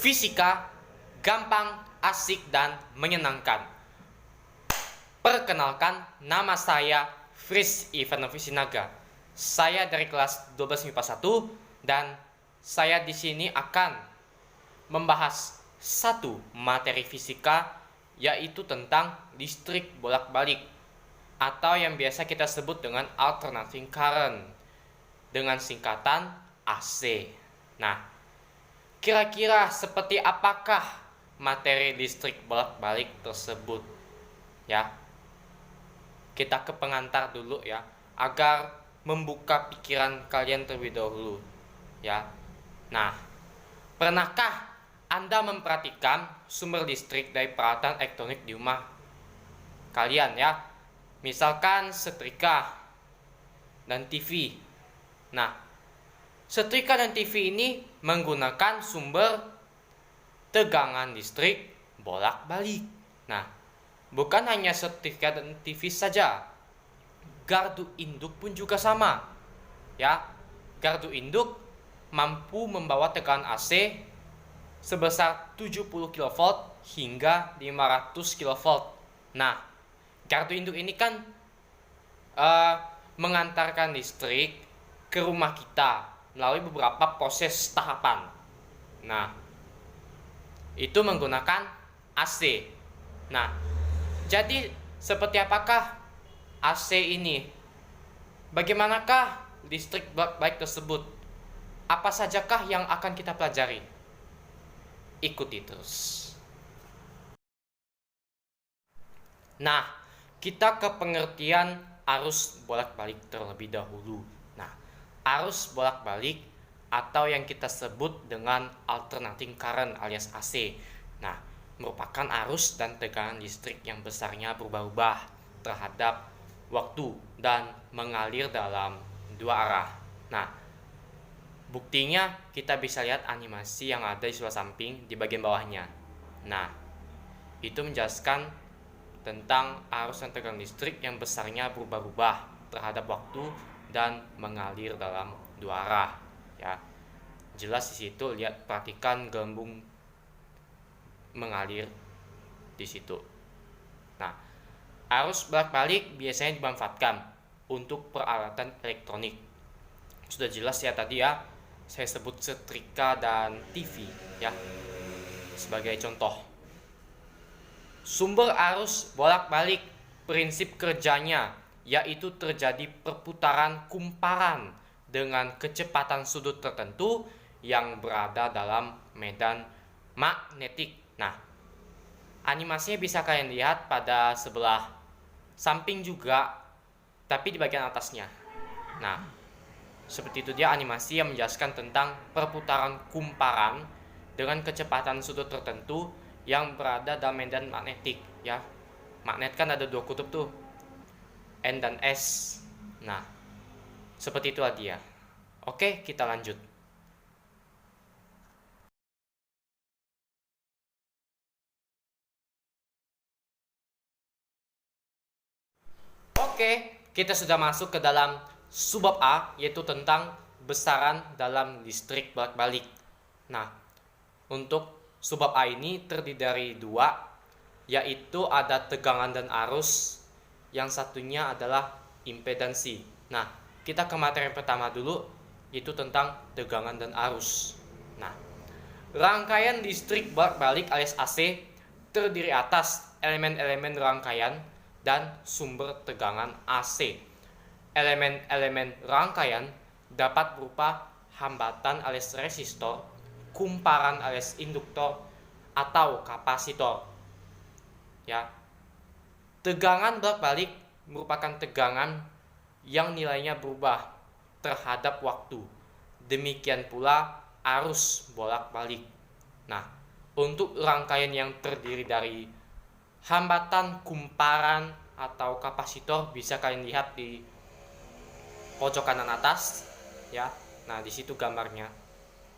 Fisika gampang, asik, dan menyenangkan. Perkenalkan, nama saya Fris Ivanovisinaga. Saya dari kelas 12 MIPA 1 dan saya di sini akan membahas satu materi fisika, yaitu tentang listrik bolak-balik atau yang biasa kita sebut dengan alternating current dengan singkatan AC. Nah, kira-kira seperti apakah materi listrik bolak-balik tersebut? Ya, kita ke pengantar dulu ya, agar membuka pikiran kalian terlebih dahulu. Ya, nah, pernahkah Anda memperhatikan sumber listrik dari peralatan elektronik di rumah kalian ya? Misalkan setrika dan TV. Nah, setrika dan TV ini menggunakan sumber tegangan listrik bolak-balik. Nah, bukan hanya setrika dan TV saja, gardu induk pun juga sama. Ya, gardu induk mampu membawa tegangan AC sebesar 70 kV hingga 500 kV. Nah, gardu induk ini kan mengantarkan listrik ke rumah kita melalui beberapa proses tahapan. Nah, itu menggunakan AC. Nah, jadi seperti apakah AC ini? Bagaimanakah listrik bolak-balik tersebut? Apa sajakah yang akan kita pelajari? Ikuti terus. Nah, kita ke pengertian arus bolak-balik terlebih dahulu. Nah, arus bolak-balik atau yang kita sebut dengan alternating current alias AC. Nah, merupakan arus dan tegangan listrik yang besarnya berubah-ubah terhadap waktu dan mengalir dalam dua arah. Nah, buktinya kita bisa lihat animasi yang ada di sebelah samping di bagian bawahnya. Nah, itu menjelaskan tentang arus dan tegangan listrik yang besarnya berubah-ubah terhadap waktu dan mengalir dalam dua arah. Ya, jelas di situ, lihat, perhatikan gelembung mengalir di situ. Nah, arus bolak-balik biasanya dimanfaatkan untuk peralatan elektronik. Sudah jelas ya tadi ya, saya sebut setrika dan TV ya sebagai contoh. Sumber arus bolak-balik, prinsip kerjanya yaitu terjadi perputaran kumparan dengan kecepatan sudut tertentu yang berada dalam medan magnetik. Nah, animasinya bisa kalian lihat pada sebelah samping juga, tapi di bagian atasnya. Nah, seperti itu dia animasi yang menjelaskan tentang perputaran kumparan dengan kecepatan sudut tertentu yang berada dalam medan magnetik ya. Magnet kan ada dua kutub tuh, N dan S. Nah, seperti itulah dia. Oke, kita lanjut. Oke, kita sudah masuk ke dalam subbab A, yaitu tentang besaran dalam listrik bolak-balik. Nah, untuk subbab A ini terdiri dari dua, yaitu ada tegangan dan arus, yang satunya adalah impedansi. Nah, kita ke materi pertama dulu, yaitu tentang tegangan dan arus. Nah, rangkaian listrik bolak-balik alias AC terdiri atas elemen-elemen rangkaian dan sumber tegangan AC. Elemen-elemen rangkaian dapat berupa hambatan alias resistor, kumparan alias induktor, atau kapasitor. Ya. Tegangan bolak-balik merupakan tegangan yang nilainya berubah terhadap waktu. Demikian pula arus bolak-balik. Nah, untuk rangkaian yang terdiri dari hambatan, kumparan, atau kapasitor bisa kalian lihat di pojok kanan atas ya. Nah, di situ gambarnya.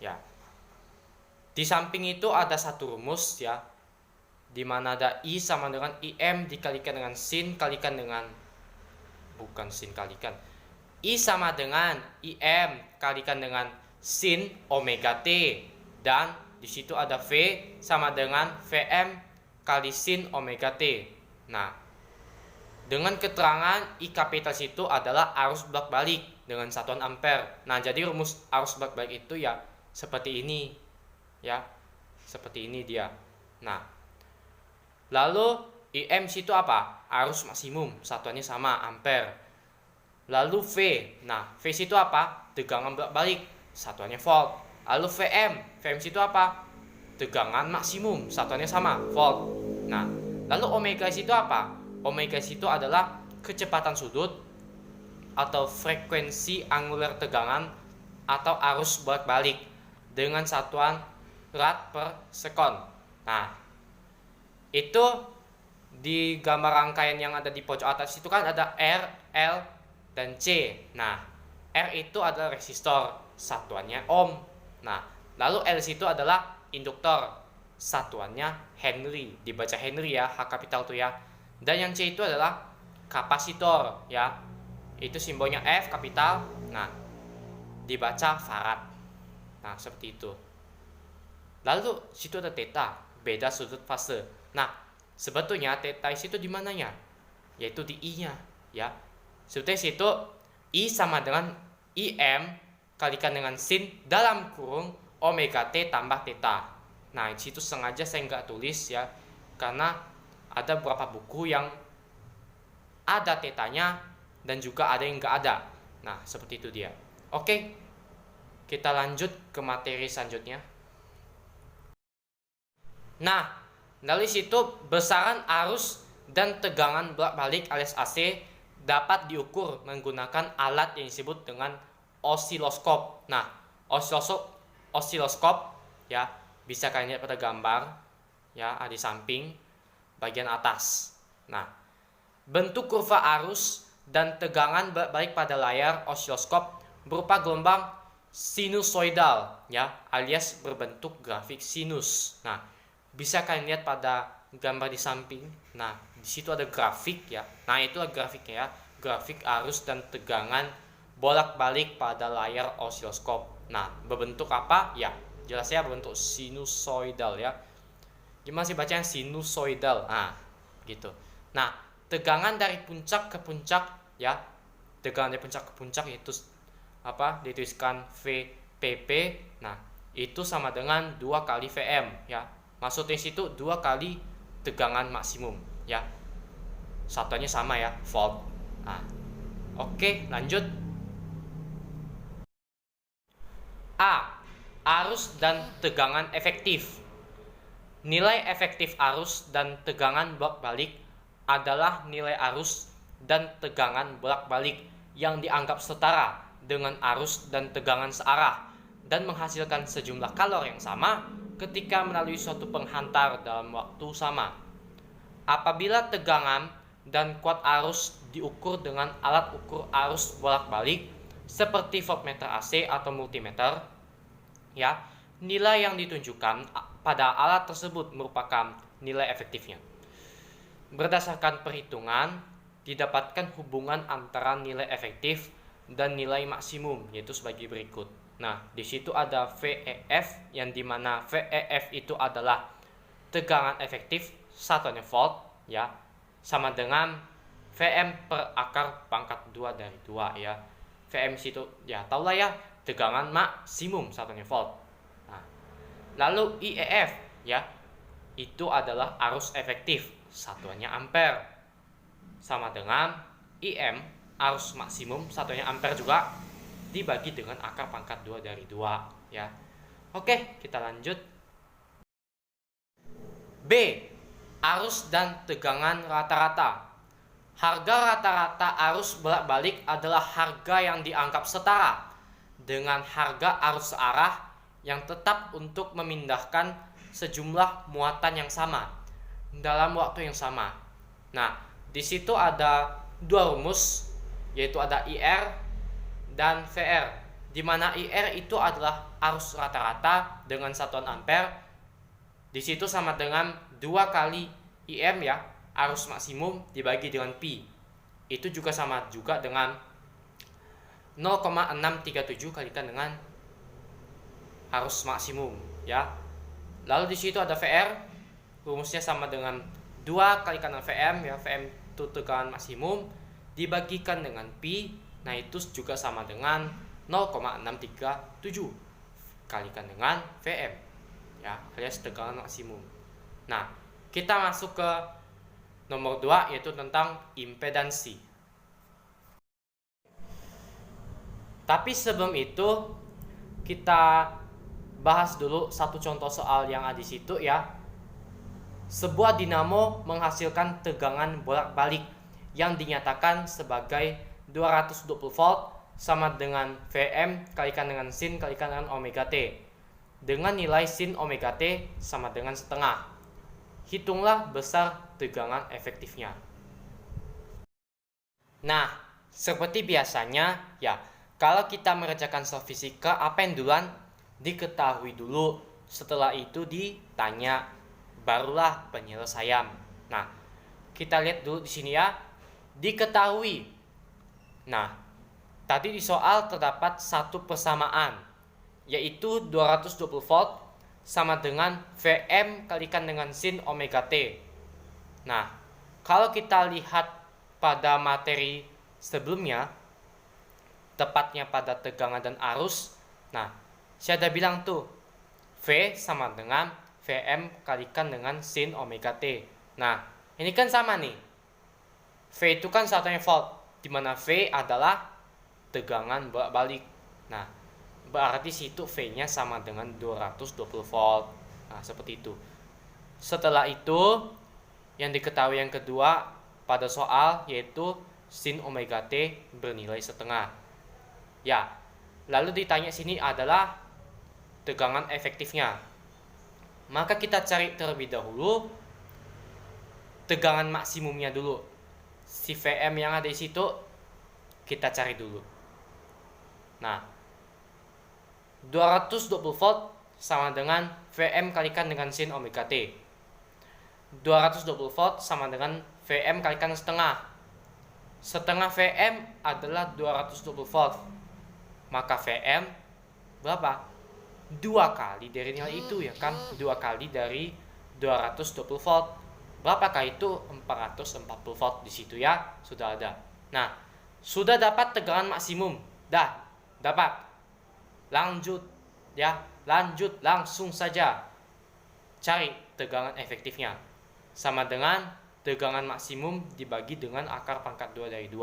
Ya. Di samping itu ada satu rumus ya, di mana ada I sama dengan IM dikalikan dengan sin kalikan dengan I sama dengan IM kalikan dengan sin omega T dan di situ ada V sama dengan Vm kali sin omega T. Nah, dengan keterangan I kapital situ adalah arus bolak-balik dengan satuan ampere. Nah, jadi rumus arus bolak-balik itu ya seperti ini. Ya, seperti ini dia. Nah, lalu IM situ apa? Arus maksimum, satuannya sama, ampere. Lalu V. Nah, V situ apa? Tegangan bolak-balik, satuannya volt. Lalu VM situ apa? Tegangan maksimum, satuannya sama, volt. Nah, lalu omega situ apa? Omega situ adalah kecepatan sudut atau frekuensi angular tegangan atau arus bolak-balik dengan satuan rad per sekon. Nah, itu di gambar rangkaian yang ada di pojok atas itu kan ada R, L, dan C. Nah, R itu adalah resistor, satuannya ohm. Nah, lalu L situ adalah induktor, satuannya Henry, dibaca Henry ya, H kapital tuh ya. Dan yang C itu adalah kapasitor ya, itu simbolnya F kapital. Nah, dibaca farad. Nah, seperti itu. Lalu situ ada theta, beda sudut fase. Nah, sebetulnya theta situ di mananya? Yaitu di I-nya ya. Sebetulnya situ I sama dengan IM kalikan dengan sin dalam kurung omega T tambah theta. Nah, situ sengaja saya nggak tulis ya, karena ada beberapa buku yang ada tetanya dan juga ada yang nggak ada. Nah, seperti itu dia. Oke, kita lanjut ke materi selanjutnya. Nah, dari situ besaran arus dan tegangan bolak-balik alias AC dapat diukur menggunakan alat yang disebut dengan osiloskop. Nah, osiloskop ya, bisa kalian lihat pada gambar ya, ada di samping bagian atas. Nah, bentuk kurva arus dan tegangan bolak-balik pada layar osiloskop berupa gelombang sinusoidal ya, alias berbentuk grafik sinus. Nah, bisa kalian lihat pada gambar di samping. Nah, di situ ada grafik ya. Nah, itulah grafiknya ya, grafik arus dan tegangan bolak-balik pada layar osiloskop. Nah, berbentuk apa? Ya, jelasnya berbentuk sinusoidal ya. Gimana sih bacanya sinusoidal? Nah, gitu. Nah, tegangan dari puncak ke puncak ya. Tegangan dari puncak ke puncak itu apa? Dituliskan VPP. Nah, itu sama dengan 2 kali VM ya. Maksudnya situ 2 kali tegangan maksimum ya. Satuannya sama ya, volt. Nah, oke, lanjut. A. Arus dan tegangan efektif. Nilai efektif arus dan tegangan bolak-balik adalah nilai arus dan tegangan bolak-balik yang dianggap setara dengan arus dan tegangan searah dan menghasilkan sejumlah kalor yang sama ketika melalui suatu penghantar dalam waktu sama. Apabila tegangan dan kuat arus diukur dengan alat ukur arus bolak-balik seperti voltmeter AC atau multimeter ya, nilai yang ditunjukkan pada alat tersebut merupakan nilai efektifnya. Berdasarkan perhitungan, didapatkan hubungan antara nilai efektif dan nilai maksimum, yaitu sebagai berikut. Nah, di situ ada VEF, yang dimana VEF itu adalah tegangan efektif, satuannya volt, ya, sama dengan VM per akar pangkat 2 dari 2, ya. VM situ, ya, tahulah ya, tegangan maksimum, satuannya volt. Lalu IEF ya, itu adalah arus efektif, satuannya ampere, sama dengan IM arus maksimum, satuannya ampere juga, dibagi dengan akar pangkat 2 dari 2 ya. Oke, kita lanjut. B. Arus dan tegangan rata-rata. Harga rata-rata arus bolak-balik adalah harga yang dianggap setara dengan harga arus searah yang tetap untuk memindahkan sejumlah muatan yang sama dalam waktu yang sama. Nah, di situ ada dua rumus, yaitu ada IR dan VR, di mana IR itu adalah arus rata-rata dengan satuan ampere. Di situ sama dengan 2 kali IM ya, arus maksimum dibagi dengan pi. Itu juga sama juga dengan 0,637 kalikan dengan arus maksimum ya. Lalu di situ ada VR, rumusnya sama dengan 2 kali kanan Vm ya, Vm itu tegangan maksimum dibagikan dengan pi, nah itu juga sama dengan 0,637 kalikan dengan Vm ya, alias tegangan maksimum. Nah, kita masuk ke nomor 2 yaitu tentang impedansi. Tapi sebelum itu kita bahas dulu satu contoh soal yang ada di situ ya. Sebuah dinamo menghasilkan tegangan bolak-balik yang dinyatakan sebagai 220 volt sama dengan Vm kalikan dengan sin kalikan dengan omega T, dengan nilai sin omega T sama dengan setengah. Hitunglah besar tegangan efektifnya. Nah, seperti biasanya ya, kalau kita mengerjakan soal fisika, apa yang duluan diketahui dulu, setelah itu ditanya, barulah penyelesaian. Nah, kita lihat dulu di sini ya, diketahui. Nah, tadi di soal terdapat satu persamaan, yaitu 220 volt sama dengan Vm kalikan dengan sin omega T. Nah, kalau kita lihat pada materi sebelumnya, tepatnya pada tegangan dan arus, nah, saya ada bilang tuh, V sama dengan Vm kalikan dengan sin omega T. Nah, ini kan sama nih. V itu kan satunya volt, di mana V adalah tegangan bolak-balik. Nah, berarti situ V-nya sama dengan 220 volt. Nah, seperti itu. Setelah itu, yang diketahui yang kedua pada soal yaitu sin omega T bernilai setengah. Ya, lalu ditanya sini adalah tegangan efektifnya. Maka kita cari terlebih dahulu tegangan maksimumnya dulu. Si Vm yang ada di situ kita cari dulu. Nah, 220 volt sama dengan Vm kalikan dengan sin omega T. 220 volt sama dengan Vm kalikan setengah. Setengah Vm adalah 220 volt. Maka Vm berapa? 2 kali dari nilai itu ya kan? 2 kali dari 220 volt. Berapakah itu? 440 volt di situ ya. Sudah ada. Nah, sudah dapat tegangan maksimum. Dah, dapat. Lanjut ya. Lanjut langsung saja. Cari tegangan efektifnya. Sama dengan tegangan maksimum dibagi dengan akar pangkat 2 dari 2.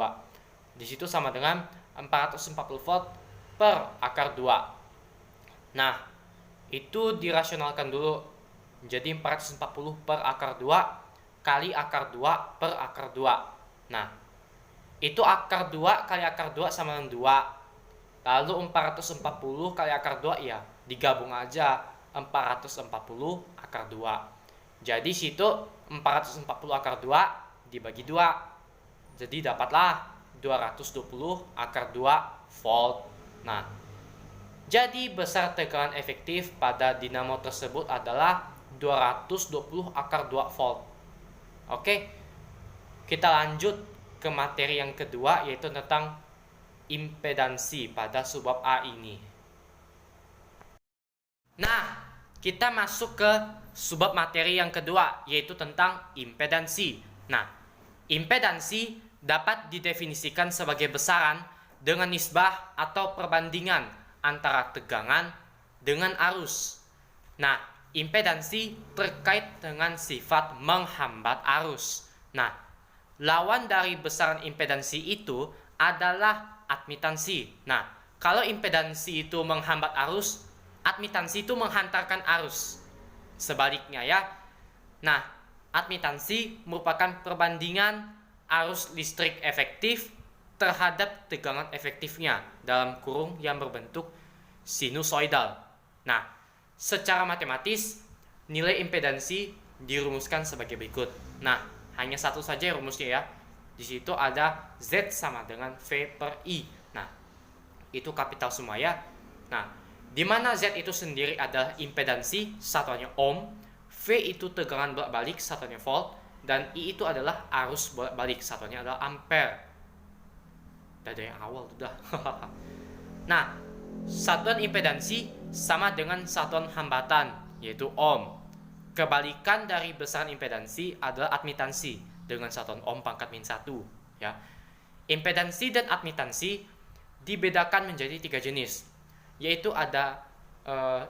Di situ sama dengan 440 volt per akar 2. Nah, itu dirasionalkan dulu. Jadi 440 per akar 2 kali akar 2 per akar 2. Nah, itu akar 2 kali akar 2 sama dengan 2. Lalu 440 kali akar 2 ya digabung aja 440 akar 2. Jadi situ 440 akar 2 dibagi 2. Jadi dapatlah 220 akar 2 volt. Nah, jadi besar tegangan efektif pada dinamo tersebut adalah 220 akar 2 volt. Oke, kita lanjut ke materi yang kedua yaitu tentang impedansi pada subbab A ini. Nah, kita masuk ke subbab materi yang kedua yaitu tentang impedansi. Nah, impedansi dapat didefinisikan sebagai besaran dengan nisbah atau perbandingan antara tegangan dengan arus. Nah, impedansi terkait dengan sifat menghambat arus. Nah, lawan dari besaran impedansi itu adalah admitansi. Nah, kalau impedansi itu menghambat arus, admitansi itu menghantarkan arus. Sebaliknya ya. Nah, admitansi merupakan perbandingan arus listrik efektif terhadap tegangan efektifnya dalam kurung yang berbentuk sinusoidal. Nah, secara matematis nilai impedansi dirumuskan sebagai berikut. Nah, hanya satu saja rumusnya ya. Di situ ada Z sama dengan V per I. Nah, itu kapital semua ya. Nah, di mana Z itu sendiri adalah impedansi, satuannya ohm, V itu tegangan bolak-balik, satuannya volt, dan I itu adalah arus bolak-balik, satuannya adalah ampere. Dari yang awal sudah. Nah, satuan impedansi sama dengan satuan hambatan, yaitu ohm. Kebalikan dari besaran impedansi adalah admitansi dengan satuan ohm pangkat min 1, ya. Impedansi dan admitansi dibedakan menjadi 3 jenis, yaitu ada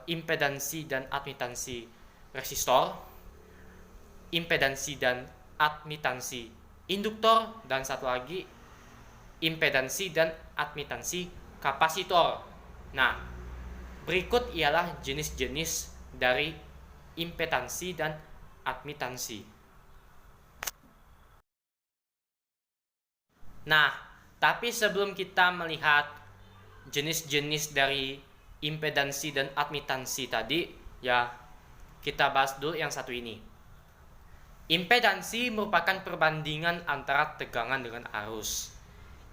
impedansi dan admitansi resistor, impedansi dan admitansi induktor, dan satu lagi impedansi dan admitansi kapasitor. Nah, berikut ialah jenis-jenis dari impedansi dan admitansi. Nah, tapi sebelum kita melihat jenis-jenis dari impedansi dan admitansi tadi, ya, kita bahas dulu yang satu ini. Impedansi merupakan perbandingan antara tegangan dengan arus.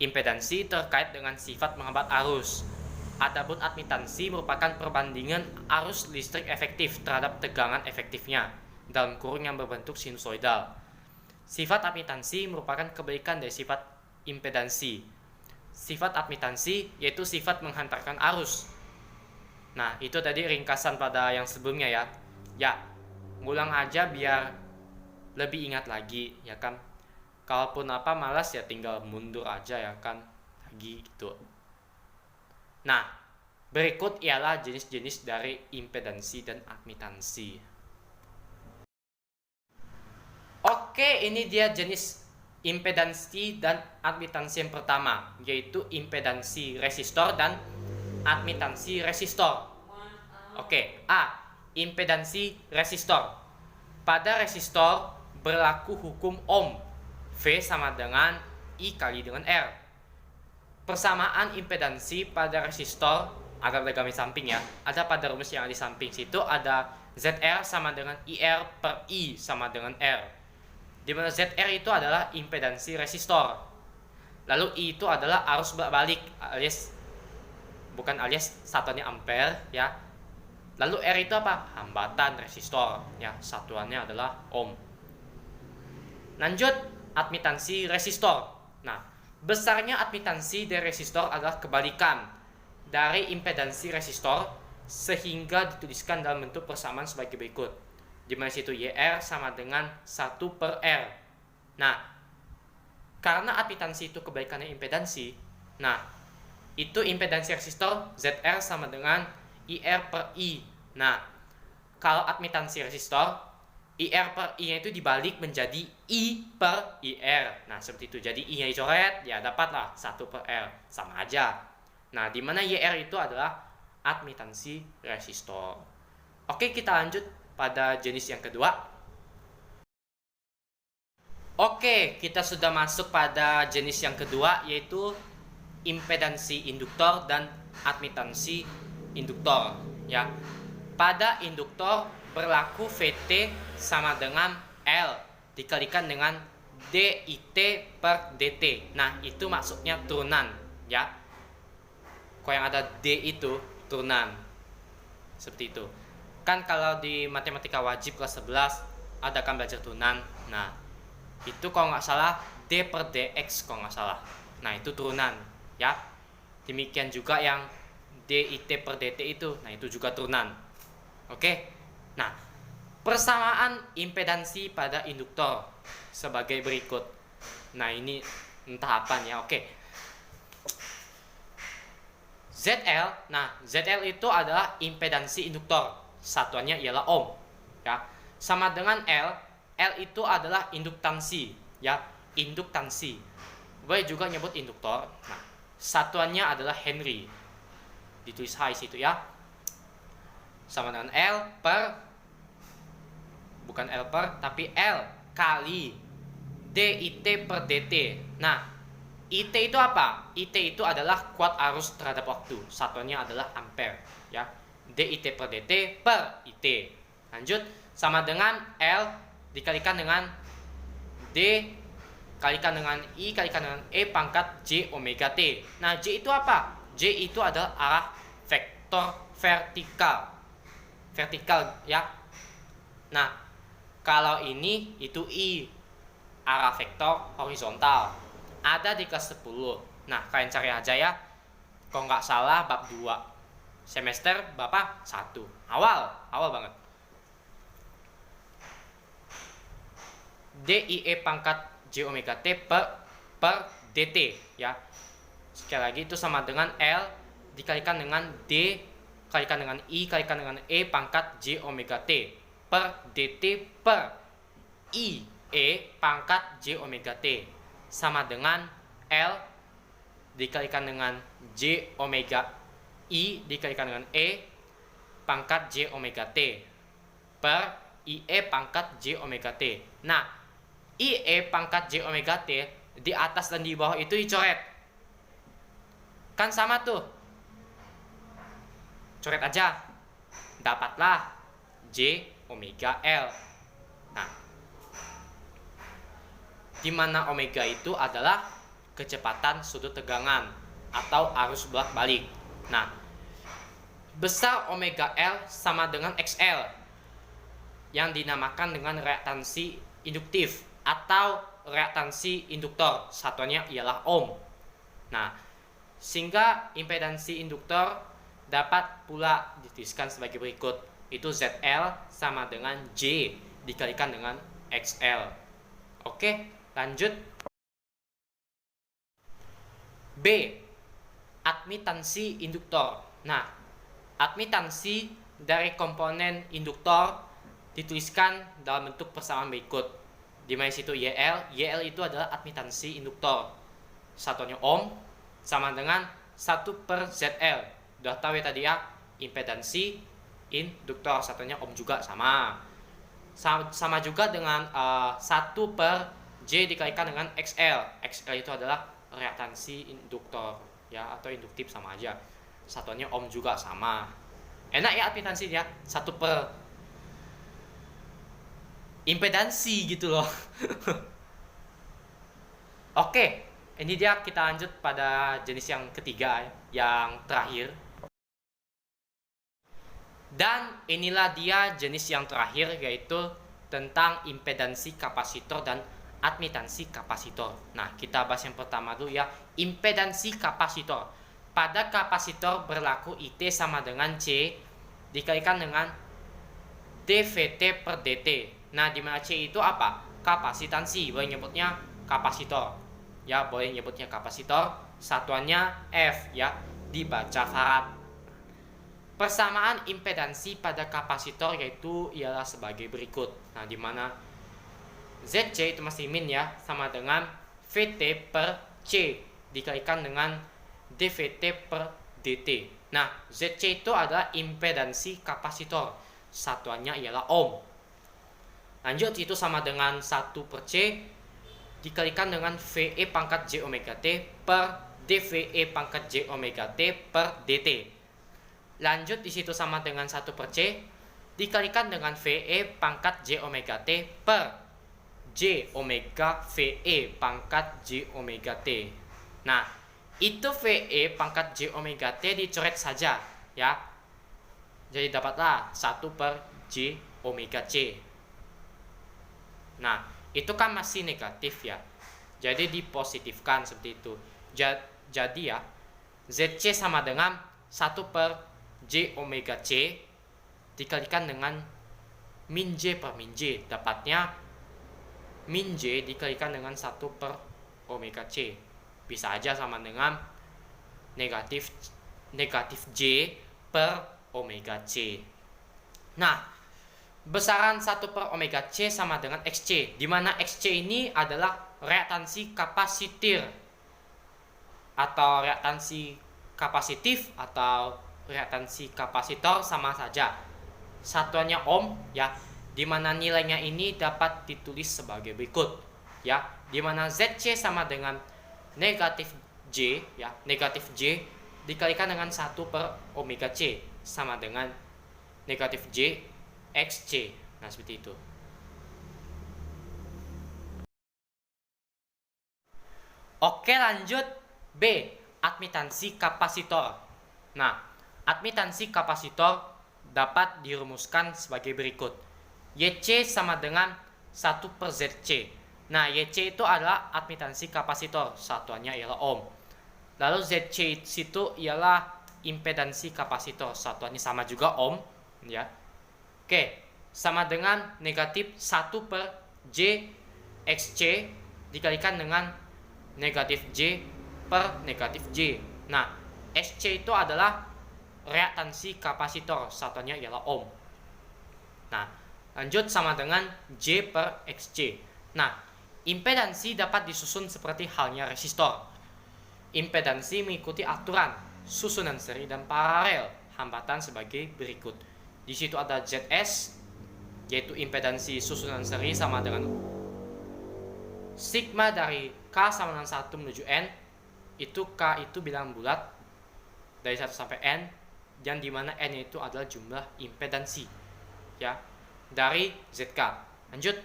Impedansi terkait dengan sifat menghambat arus. Adapun admitansi merupakan perbandingan arus listrik efektif terhadap tegangan efektifnya dalam kurung yang berbentuk sinusoidal. Sifat admitansi merupakan kebalikan dari sifat impedansi. Sifat admitansi yaitu sifat menghantarkan arus. Nah, itu tadi ringkasan pada yang sebelumnya, ya. Ya, ngulang aja biar lebih ingat lagi, ya kan. Kalaupun apa malas ya tinggal mundur aja, ya kan, lagi gitu. Nah, berikut ialah jenis-jenis dari impedansi dan admitansi. Oke, ini dia jenis impedansi dan admitansi yang pertama, yaitu impedansi resistor dan admitansi resistor. Oke, A. Impedansi resistor. Pada resistor berlaku hukum Ohm. V sama dengan I kali dengan R. Persamaan impedansi pada resistor agar ada garis samping, ya. Ada pada rumus yang ada di samping situ ada ZR sama dengan IR per I sama dengan R. Di mana ZR itu adalah impedansi resistor. Lalu I itu adalah arus balik alias satuannya ampere, ya. Lalu R itu apa? Hambatan resistor, ya. Satuannya adalah ohm. Lanjut, admitansi resistor. Nah, besarnya admitansi dari resistor adalah kebalikan dari impedansi resistor sehingga dituliskan dalam bentuk persamaan sebagai berikut. Di mana situ YR sama dengan 1 per R. Nah, karena admitansi itu kebalikannya impedansi, nah, itu impedansi resistor ZR sama dengan IR per I. Nah, kalau admitansi resistor, IR per I-nya itu dibalik menjadi I per IR. Nah, seperti itu. Jadi I-nya dicoret, ya dapatlah 1 per R. Sama aja. Nah, di mana YR itu adalah admitansi resistor. Oke, kita lanjut pada jenis yang kedua. Oke, kita sudah masuk pada jenis yang kedua, yaitu impedansi induktor dan admitansi induktor, ya. Pada induktor berlaku VT sama dengan L dikalikan dengan DIT per DT. Nah, itu maksudnya turunan, ya. Kalau yang ada D itu turunan. Seperti itu. Kan kalau di matematika wajib kelas 11 ada kan belajar turunan. Nah, itu kalau nggak salah D per DX kalau nggak salah. Nah, itu turunan, ya. Demikian juga yang DIT per DT itu. Nah, itu juga turunan. Oke. Nah, persamaan impedansi pada induktor sebagai berikut. Nah, ini tahapan, ya. Oke. ZL. Nah, ZL itu adalah impedansi induktor. Satuannya ialah ohm, ya. Sama dengan L. L itu adalah induktansi, ya. Induktansi. Boleh juga nyebut induktor. Nah, satuannya adalah Henry. Ditulis H situ, ya. Sama dengan L per, bukan L per, tapi L kali DIT per DT. Nah, IT itu apa? IT itu adalah kuat arus terhadap waktu. Satuannya adalah ampere, ya. DIT per DT per IT. Lanjut, sama dengan L dikalikan dengan D kalikan dengan I kalikan dengan E pangkat J omega T. Nah, J itu apa? J itu adalah arah vektor vertikal. Vertikal, ya. Nah, kalau ini itu I, arah vektor horizontal. Ada di kelas 10. Nah, kalian cari aja, ya. Kalau nggak salah bab 2 semester Bapak 1. Awal banget. DIE pangkat J omega T per DT ya. Sekali lagi itu sama dengan L dikalikan dengan D kalikan dengan I kalikan dengan E pangkat J omega T per DT per I E pangkat J omega T sama dengan L dikalikan dengan J omega I dikalikan dengan E pangkat J omega T per IE pangkat J omega T. Nah, IE pangkat J omega T di atas dan di bawah itu dicoret. Kan sama tuh. Coret aja. Dapatlah J omega L. Nah, di mana omega itu adalah kecepatan sudut tegangan atau arus bolak-balik. Nah, besar omega L sama dengan XL yang dinamakan dengan reaktansi induktif atau reaktansi induktor. Satuannya ialah ohm. Nah, sehingga impedansi induktor dapat pula dituliskan sebagai berikut. Itu ZL sama dengan J dikalikan dengan XL. Oke, lanjut. B. Admitansi induktor. Nah, admitansi dari komponen induktor dituliskan dalam bentuk persamaan berikut. Di mana situ YL. YL itu adalah admitansi induktor. Satuannya ohm sama dengan 1 per ZL. Udah tahu ya tadi ya, impedansi induktor. Satunya ohm juga sama. Sama juga dengan 1 per J dikalikan dengan XL. XL itu adalah reaktansi induktor ya, atau induktif sama aja. Satuannya ohm juga sama. Enak ya admitansi ya, 1 per impedansi gitu loh. Oke, ini dia, kita lanjut pada jenis yang ketiga, yang terakhir. Dan inilah dia jenis yang terakhir, yaitu tentang impedansi kapasitor dan admitansi kapasitor. Nah, kita bahas yang pertama dulu ya, impedansi kapasitor. Pada kapasitor berlaku IT sama dengan C dikalikan dengan dVt per dt. Nah, di mana C itu apa? Kapasitansi, boleh nyebutnya kapasitor. Ya, boleh nyebutnya kapasitor. Satuannya F ya, dibaca farad. Persamaan impedansi pada kapasitor yaitu ialah sebagai berikut. Nah, di mana ZC itu masih min ya, sama dengan Vt per C dikalikan dengan dVt per dt. Nah, ZC itu adalah impedansi kapasitor. Satuannya ialah ohm. Lanjut, itu sama dengan 1 per C dikalikan dengan VE pangkat J omega T per dVe pangkat J omega T per dt. Lanjut, di situ sama dengan 1 per C dikalikan dengan VE pangkat J omega T per J omega VE pangkat J omega T. Nah, itu VE pangkat J omega T dicoret saja ya. Jadi dapatlah 1 per J omega C. Nah, itu kan masih negatif ya. Jadi dipositifkan seperti itu. Jadi ya, ZC sama dengan 1 per J omega C dikalikan dengan min J per min J. Dapatnya min J dikalikan dengan 1 per omega C. Bisa aja sama dengan negatif J per omega C. Nah, besaran 1 per omega C sama dengan XC, di mana XC ini adalah reaktansi kapasitir atau reaktansi kapasitif atau reaktansi kapasitor sama saja. Satuannya ohm ya, di mana nilainya ini dapat ditulis sebagai berikut ya, di mana ZC sama dengan negatif J ya, negatif J dikalikan dengan 1 per omega C sama dengan negatif J XC. Nah, seperti itu. Oke, lanjut. B. Admitansi kapasitor. Nah, admitansi kapasitor dapat dirumuskan sebagai berikut. YC sama dengan 1 per ZC. Nah, YC itu adalah admitansi kapasitor. Satuannya ialah ohm. Lalu ZC itu ialah impedansi kapasitor. Satuannya sama juga ohm ya. Oke, sama dengan negatif 1 per J XC dikalikan dengan negatif J per negatif J. Nah, XC itu adalah reaktansi kapasitor, satuannya ialah ohm. Nah, lanjut sama dengan J per XC. Nah, impedansi dapat disusun seperti halnya resistor. Impedansi mengikuti aturan susunan seri dan paralel hambatan sebagai berikut. Di situ ada ZS, yaitu impedansi susunan seri sama dengan sigma dari K sama dengan 1 menuju N. Itu K itu bilangan bulat dari 1 sampai N, dan dimana N itu adalah jumlah impedansi ya dari ZK. Lanjut,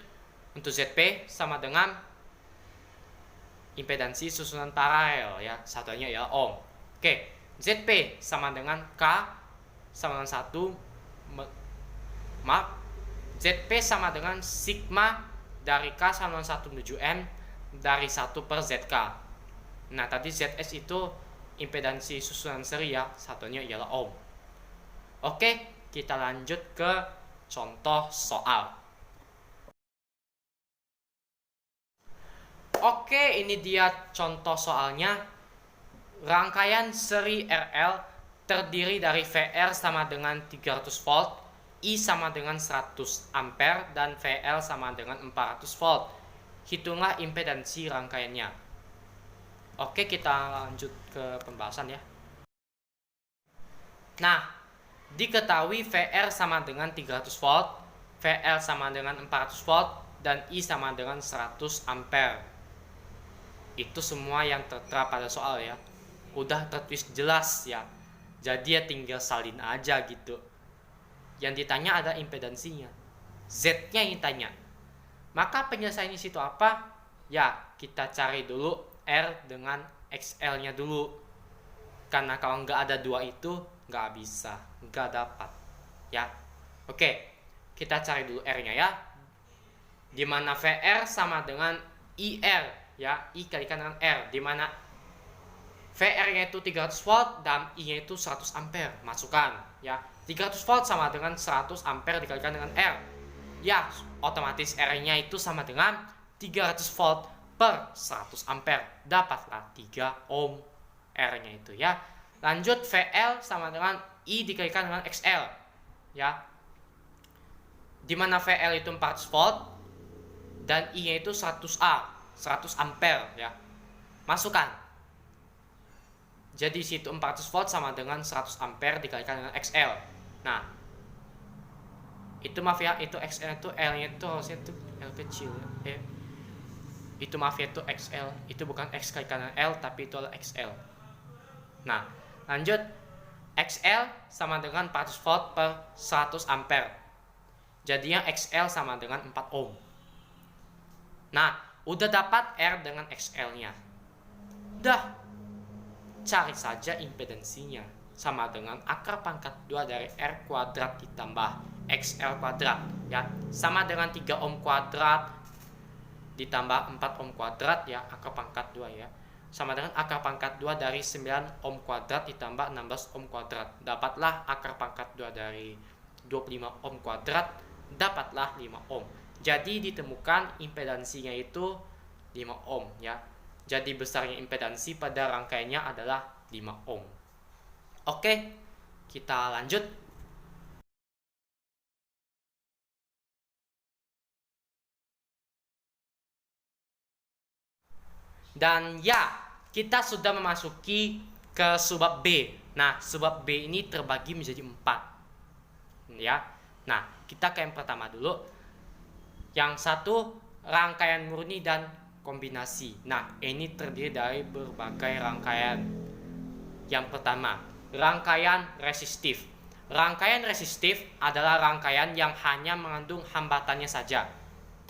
untuk ZP sama dengan impedansi susunan paralel ya, satunya ialah ohm. Oke, ZP sama dengan K sama dengan 1, ZP sama dengan sigma dari K sama dengan 1 menuju M dari 1 per ZK. Nah, tadi ZS itu impedansi susunan seri ya, satunya ialah ohm. Oke, kita lanjut ke contoh soal. Oke, ini dia contoh soalnya. Rangkaian seri RL terdiri dari VR sama dengan 300 volt, I sama dengan 100 ampere, dan VL sama dengan 400 volt. Hitunglah impedansi rangkaiannya. Oke, kita lanjut ke pembahasan ya. Nah, diketahui VR sama dengan 300 volt, VL sama dengan 400 volt, dan I sama dengan 100 ampere. Itu semua yang tertera pada soal ya. Udah tertulis jelas ya. Jadi ya tinggal salin aja gitu. Yang ditanya ada impedansinya, Z-nya yang ditanya. Maka penyelesaian di situ apa? Ya, kita cari dulu R dengan XL-nya dulu. Karena kalau nggak ada dua itu, nggak bisa, nggak dapat. Ya, oke. Kita cari dulu R-nya ya. Dimana VR sama dengan IR, ya, I kalikan dengan R. Dimana VR-nya itu 300 volt dan I-nya itu 100 ampere. Masukkan, ya. 300 volt sama dengan 100 ampere dikalikan dengan R. Ya, otomatis R-nya itu sama dengan 300 volt per 100 ampere. Dapatlah 3 ohm R-nya itu ya. Lanjut, VL sama dengan I dikalikan dengan XL. Ya. Dimana VL itu 400 volt dan I-nya itu 100A, 100 ampere ya. Masukkan. Jadi situ 400 volt sama dengan 100 ampere dikalikan dengan XL. Nah, itu maaf ya, itu XL itu L-nya itu harusnya itu L kecil ya. Itu maaf ya, itu XL, itu bukan X kalikan dengan L, tapi itu adalah XL. Nah, lanjut, XL sama dengan 400 volt per 100 ampere. Jadinya XL sama dengan 4 ohm. Nah, udah dapat R dengan XL-nya. Udah, cari saja impedansinya, sama dengan akar pangkat 2 dari R kuadrat ditambah XL kuadrat ya, sama dengan 3 ohm kuadrat ditambah 4 ohm kuadrat ya, akar pangkat 2 ya, sama dengan akar pangkat 2 dari 9 ohm kuadrat ditambah 16 ohm kuadrat. Dapatlah akar pangkat 2 dari 25 ohm kuadrat, dapatlah 5 ohm. Jadi ditemukan impedansinya itu 5 ohm ya. Jadi besarnya impedansi pada rangkaiannya adalah 5 ohm. Oke, kita lanjut. Dan ya, kita sudah memasuki ke subbab B. Nah, subbab B ini terbagi menjadi 4. Ya. Nah, kita ke yang pertama dulu. Yang satu, rangkaian murni dan kombinasi. Nah, ini terdiri dari berbagai rangkaian. Yang pertama, rangkaian resistif. Rangkaian resistif adalah rangkaian yang hanya mengandung hambatannya saja.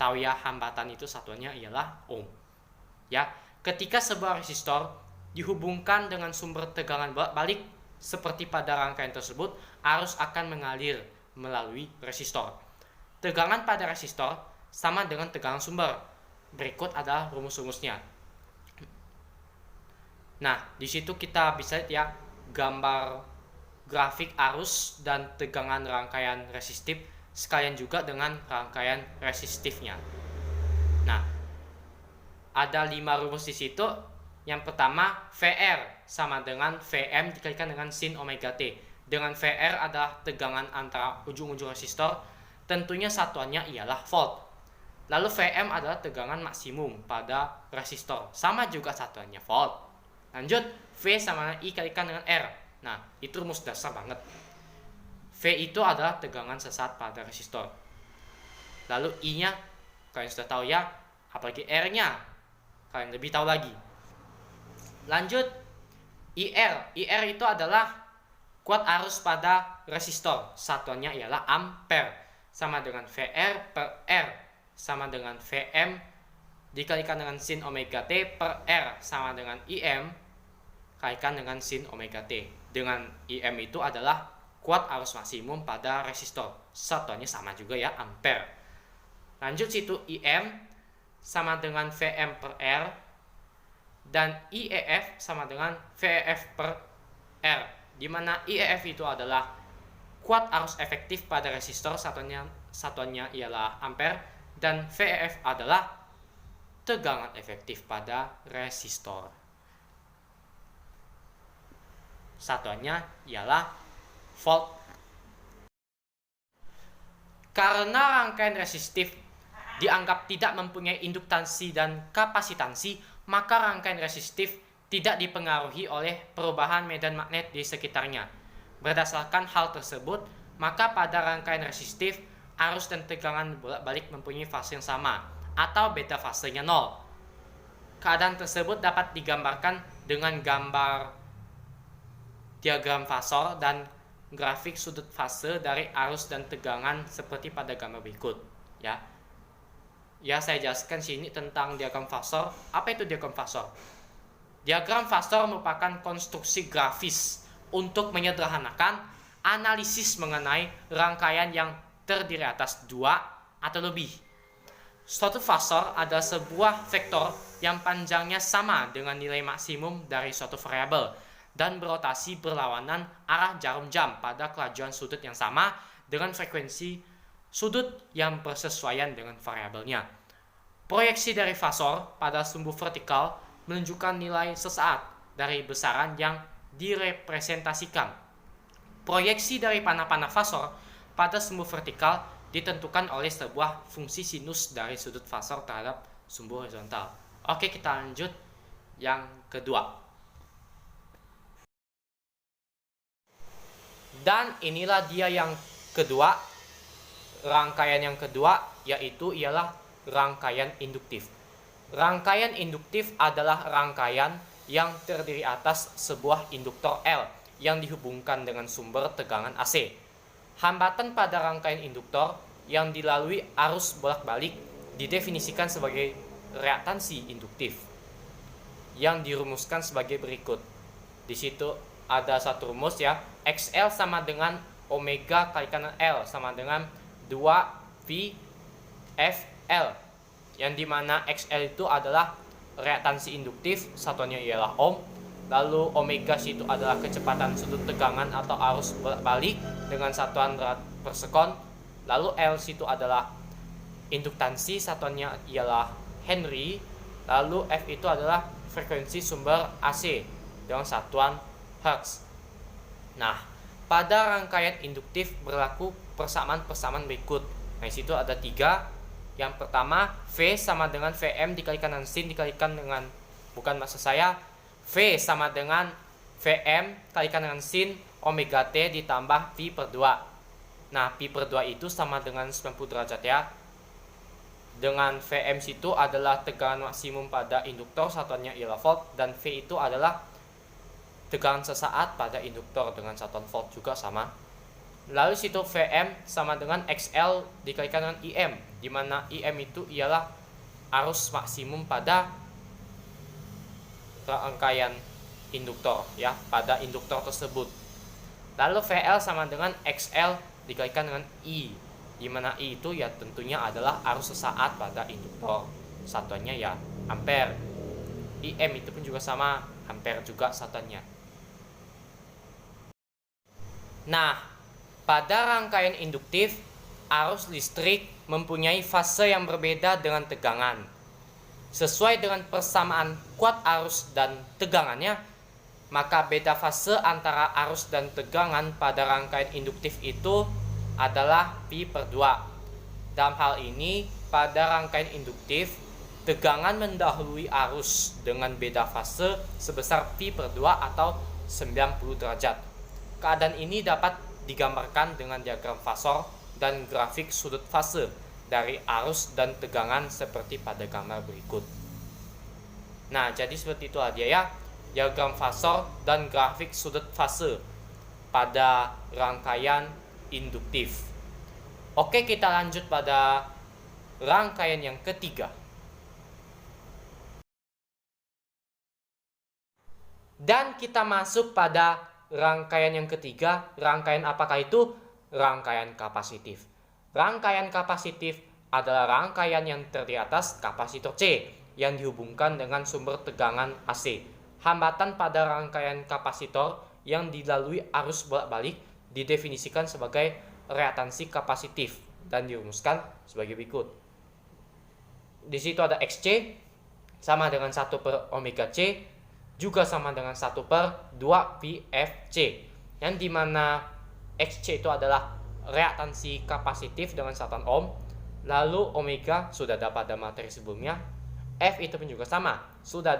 Tahu ya, hambatan itu satuannya ialah ohm. Ya, ketika sebuah resistor dihubungkan dengan sumber tegangan bolak-balik seperti pada rangkaian tersebut, arus akan mengalir melalui resistor. Tegangan pada resistor sama dengan tegangan sumber. Berikut adalah rumus-rumusnya. Nah, di situ kita bisa lihat ya gambar grafik arus dan tegangan rangkaian resistif sekalian juga dengan rangkaian resistifnya. Nah, ada 5 rumus di situ. Yang pertama, VR sama dengan Vm dikalikan dengan sin omega T. Dengan VR adalah tegangan antara ujung-ujung resistor. Tentunya satuannya ialah volt. Lalu Vm adalah tegangan maksimum pada resistor. Sama juga satuannya volt. Lanjut, V sama dengan I kalikan dengan R. Nah, itu rumus dasar banget. V itu adalah tegangan sesat pada resistor. Lalu I-nya, kalian sudah tahu ya. Apalagi R-nya, kalian lebih tahu lagi. Lanjut, IR. IR itu adalah kuat arus pada resistor. Satuannya ialah ampere. Sama dengan VR per R. Sama dengan Vm dikalikan dengan sin omega T per R. Sama dengan IM kalikan dengan sin omega T. Dengan IM itu adalah kuat arus maksimum pada resistor. Satuannya sama juga ya, ampere. Lanjut situ IM sama dengan Vm per R dan IEF sama dengan VEF per R, di mana IEF itu adalah kuat arus efektif pada resistor, satuannya ialah ampere, dan VEF adalah tegangan efektif pada resistor, satuannya ialah volt. Karena rangkaian resistif dianggap tidak mempunyai induktansi dan kapasitansi, maka rangkaian resistif tidak dipengaruhi oleh perubahan medan magnet di sekitarnya. Berdasarkan hal tersebut, maka pada rangkaian resistif, arus dan tegangan bolak-balik mempunyai fase yang sama, atau beta fasenya 0. Keadaan tersebut dapat digambarkan dengan gambar diagram fasor dan grafik sudut fase dari arus dan tegangan seperti pada gambar berikut. Ya, saya jelaskan sini tentang diagram fasor. Apa itu diagram fasor? Diagram fasor merupakan konstruksi grafis untuk menyederhanakan analisis mengenai rangkaian yang terdiri atas 2 atau lebih. Suatu fasor adalah sebuah vektor yang panjangnya sama dengan nilai maksimum dari suatu variabel dan berotasi berlawanan arah jarum jam pada kelajuan sudut yang sama dengan frekuensi sudut yang bersesuaian dengan variabelnya. Proyeksi dari fasor pada sumbu vertikal menunjukkan nilai sesaat dari besaran yang direpresentasikan. Proyeksi dari panah-panah fasor pada sumbu vertikal ditentukan oleh sebuah fungsi sinus dari sudut fasor terhadap sumbu horizontal. Oke, kita lanjut yang kedua. Dan inilah dia yang kedua, rangkaian yang kedua, yaitu ialah rangkaian induktif. Rangkaian induktif adalah rangkaian yang terdiri atas sebuah induktor L yang dihubungkan dengan sumber tegangan AC. Hambatan pada rangkaian induktor yang dilalui arus bolak-balik didefinisikan sebagai reaktansi induktif yang dirumuskan sebagai berikut. Di situ ada satu rumus ya, XL sama dengan omega kalikan L sama dengan 2VFL, yang dimana XL itu adalah reaktansi induktif, satuannya ialah ohm. Lalu omega itu adalah kecepatan sudut tegangan atau arus balik dengan satuan rad per sekon. Lalu L itu adalah induktansi, satuannya ialah Henry. Lalu F itu adalah frekuensi sumber AC dengan satuan Hertz. Nah, pada rangkaian induktif berlaku persamaan-persamaan berikut. Nah, di situ ada 3. Yang pertama, V sama dengan Vm dikalikan dengan sin dikalikan dengan, bukan maksud saya, V sama dengan Vm kalikan dengan sin omega T ditambah Pi per 2. Nah, Pi per 2 itu sama dengan 90 derajat ya. Dengan Vm itu adalah tegangan maksimum pada induktor, satuannya ialah volt, dan V itu adalah tegangan sesaat pada induktor dengan satuan volt juga sama. Lalu situ Vm sama dengan XL dikalikan dengan IM, di mana IM itu ialah arus maksimum pada rangkaian induktor ya, pada induktor tersebut. Lalu VL sama dengan XL dikalikan dengan I, di mana I itu ya tentunya adalah arus sesaat pada induktor, satuannya ya ampere. IM itu pun juga sama, ampere juga satuannya. Nah, pada rangkaian induktif, arus listrik mempunyai fase yang berbeda dengan tegangan. Sesuai dengan persamaan kuat arus dan tegangannya, maka beta fase antara arus dan tegangan pada rangkaian induktif itu adalah pi/2. Dalam hal ini, pada rangkaian induktif, tegangan mendahului arus dengan beta fase sebesar pi/2 atau 90 derajat. Keadaan ini dapat digambarkan dengan diagram fasor dan grafik sudut fase dari arus dan tegangan seperti pada gambar berikut. Nah, jadi seperti itu dia ya, diagram fasor dan grafik sudut fase pada rangkaian induktif. Oke, kita lanjut pada rangkaian yang ketiga. Dan kita masuk pada rangkaian yang ketiga. Rangkaian apakah itu? Rangkaian kapasitif. Rangkaian kapasitif adalah rangkaian yang terdiri atas kapasitor C yang dihubungkan dengan sumber tegangan AC. Hambatan pada rangkaian kapasitor yang dilalui arus bolak-balik didefinisikan sebagai reaktansi kapasitif dan dirumuskan sebagai berikut. Di situ ada XC sama dengan 1/omega C juga sama dengan 1/2 pi/Fc, yang dimana XC itu adalah reaktansi kapasitif dengan satuan ohm, lalu omega sudah ada pada materi sebelumnya, F itu pun juga sama, sudah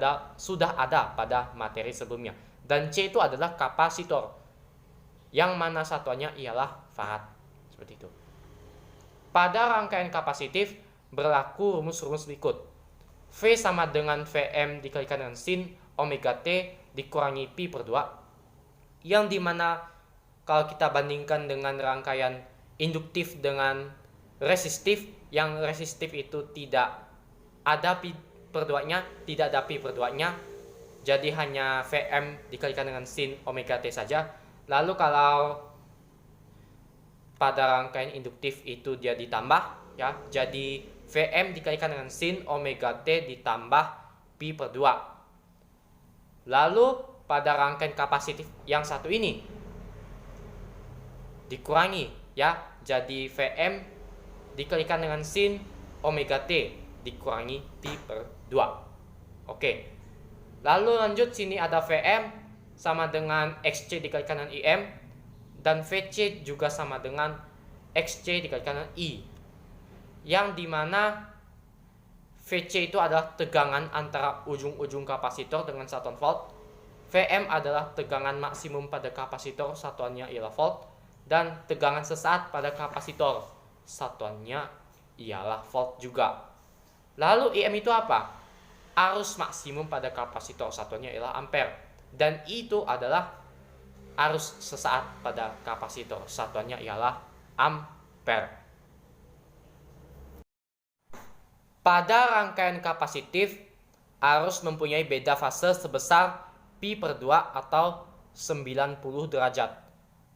ada pada materi sebelumnya, dan C itu adalah kapasitor, yang mana satuannya ialah farad, seperti itu. Pada rangkaian kapasitif berlaku rumus-rumus berikut. V sama dengan Vm dikalikan dengan sin omega T dikurangi pi/2, yang dimana kalau kita bandingkan dengan rangkaian induktif dengan resistif, yang resistif itu tidak ada pi/2-nya, tidak ada pi/2-nya, jadi hanya Vm dikalikan dengan sin omega T saja. Lalu kalau pada rangkaian induktif itu dia ditambah, ya, jadi Vm dikalikan dengan sin omega T ditambah pi/2. Lalu pada rangkaian kapasitif yang satu ini dikurangi, ya, jadi Vm dikalikan dengan sin omega T dikurangi pi/2. Oke. Lalu lanjut, sini ada Vm sama dengan Xc dikalikan dengan Im, dan Vc juga sama dengan Xc dikalikan dengan I, yang dimana Vc itu adalah tegangan antara ujung-ujung kapasitor dengan satuan volt, Vm adalah tegangan maksimum pada kapasitor, satuannya ialah volt, dan tegangan sesaat pada kapasitor, satuannya ialah volt juga. Lalu Im itu apa? Arus maksimum pada kapasitor, satuannya ialah ampere, dan I itu adalah arus sesaat pada kapasitor, satuannya ialah ampere. Pada rangkaian kapasitif, arus mempunyai beda fase sebesar pi/2 atau 90 derajat.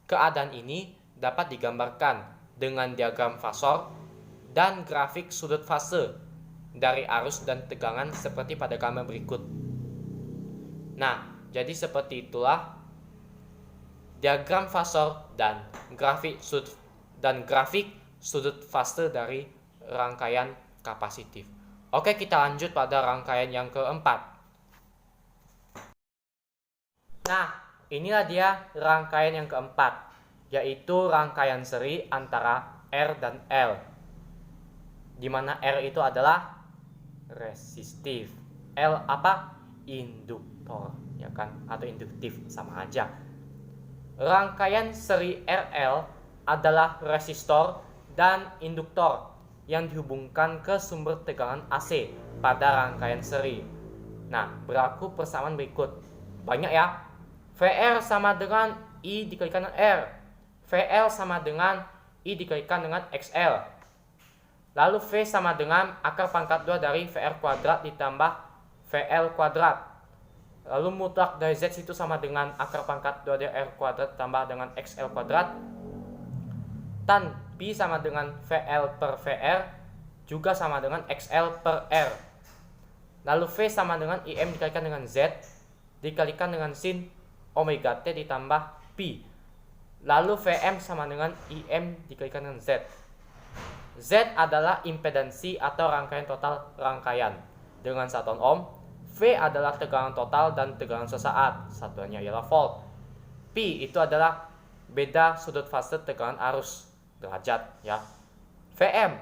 Keadaan ini dapat digambarkan dengan diagram fasor dan grafik sudut fase dari arus dan tegangan seperti pada gambar berikut. Nah, jadi seperti itulah diagram fasor dan grafik sudut fase dari rangkaian kapasitif. Oke, kita lanjut pada rangkaian yang keempat. Nah, inilah dia rangkaian yang keempat, yaitu rangkaian seri antara R dan L, di mana R itu adalah resistif, L apa? Induktor, ya kan? Atau induktif, sama aja. Rangkaian seri RL adalah resistor dan induktor yang dihubungkan ke sumber tegangan AC pada rangkaian seri. Nah, berlaku persamaan berikut. Banyak ya. VR sama dengan I dikalikan dengan R. VL sama dengan I dikalikan dengan XL. Lalu V sama dengan akar pangkat 2 dari VR kuadrat ditambah VL kuadrat. Lalu mutlak dari Z itu sama dengan akar pangkat 2 dari R kuadrat ditambah dengan XL kuadrat. Tan Pi sama dengan VL per VR juga sama dengan XL per R. Lalu V sama dengan IM dikalikan dengan Z dikalikan dengan sin omega T ditambah Pi. Lalu Vm sama dengan Im dikalikan dengan Z. Z adalah impedansi atau rangkaian total rangkaian. dengan satuan ohm. V adalah tegangan total dan tegangan sesaat, satuannya ialah volt. P itu adalah beda sudut fase tegangan arus, derajat ya. Vm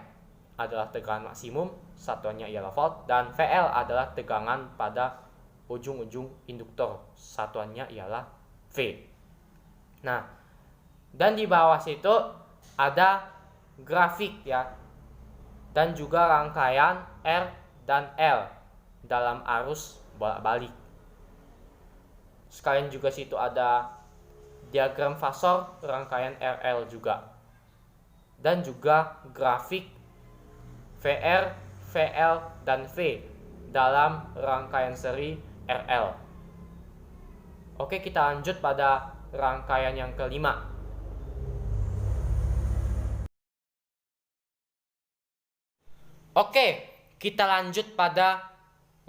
adalah tegangan maksimum, satuannya ialah volt, dan VL adalah tegangan pada ujung-ujung induktor, satuannya ialah V. Nah, dan di bawah situ ada grafik ya, dan juga rangkaian R dan L dalam arus bolak-balik. Sekalian juga situ ada diagram fasor rangkaian RL juga, dan juga grafik VR, VL, dan V dalam rangkaian seri RL. Oke, kita lanjut pada rangkaian yang kelima. Oke, kita lanjut pada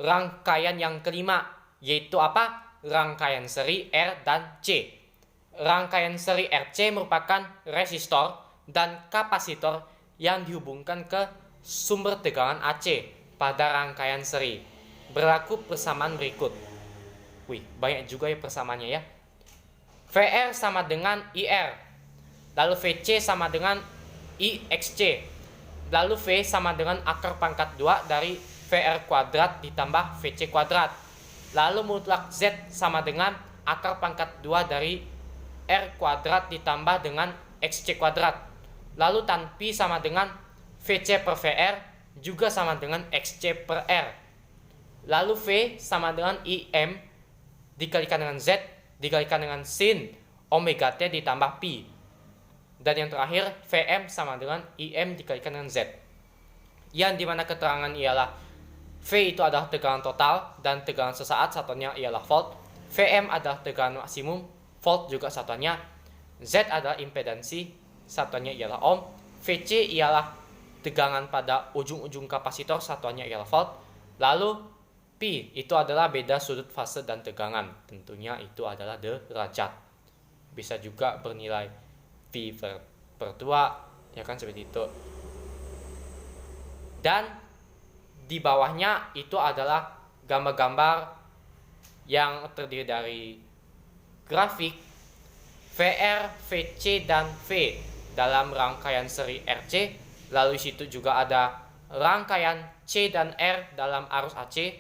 rangkaian yang kelima, yaitu apa? Rangkaian seri R dan C. Rangkaian seri RC merupakan resistor dan kapasitor yang dihubungkan ke sumber tegangan AC pada rangkaian seri. Berlaku persamaan berikut. Wih, banyak juga ya persamaannya ya. VR sama dengan IR, lalu VC sama dengan IXC, lalu V sama dengan akar pangkat 2 dari VR kuadrat ditambah VC kuadrat. Lalu mutlak Z sama dengan akar pangkat 2 dari R kuadrat ditambah dengan XC kuadrat. Lalu tan Pi sama dengan VC per VR juga sama dengan XC per R. Lalu V sama dengan IM dikalikan dengan Z dikalikan dengan sin omega T ditambah Pi. Dan yang terakhir Vm sama dengan IM dikalikan dengan Z. Yang dimana keterangan ialah V itu adalah tegangan total dan tegangan sesaat, satuannya ialah volt. Vm adalah tegangan maksimum, volt juga satuannya. Z adalah impedansi, satuannya ialah ohm. Vc ialah tegangan pada ujung-ujung kapasitor, satuannya ialah volt. Lalu P itu adalah beda sudut fase dan tegangan, tentunya itu adalah derajat. Bisa juga bernilai V per 2, ya kan, seperti itu. Dan di bawahnya itu adalah gambar-gambar yang terdiri dari grafik VR, VC, dan V dalam rangkaian seri RC. Lalu di situ juga ada rangkaian C dan R dalam arus AC,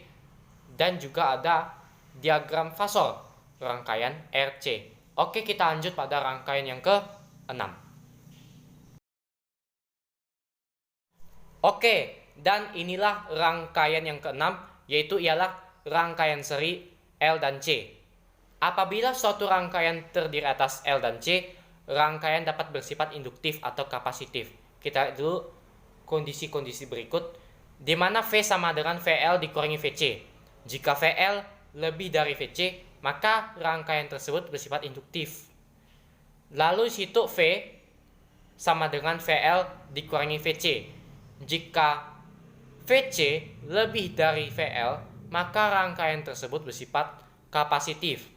dan juga ada diagram fasor rangkaian RC. Oke, kita lanjut pada rangkaian yang ke-6. Oke, dan inilah rangkaian yang ke-6, yaitu ialah rangkaian seri L dan C. Apabila suatu rangkaian terdiri atas L dan C, rangkaian dapat bersifat induktif atau kapasitif. Kita lihat dulu kondisi-kondisi berikut, di mana V sama dengan VL dikurangi VC. Jika VL lebih dari VC, maka rangkaian tersebut bersifat induktif. Lalu situ V sama dengan VL dikurangi VC. Jika VC lebih dari VL, maka rangkaian tersebut bersifat kapasitif.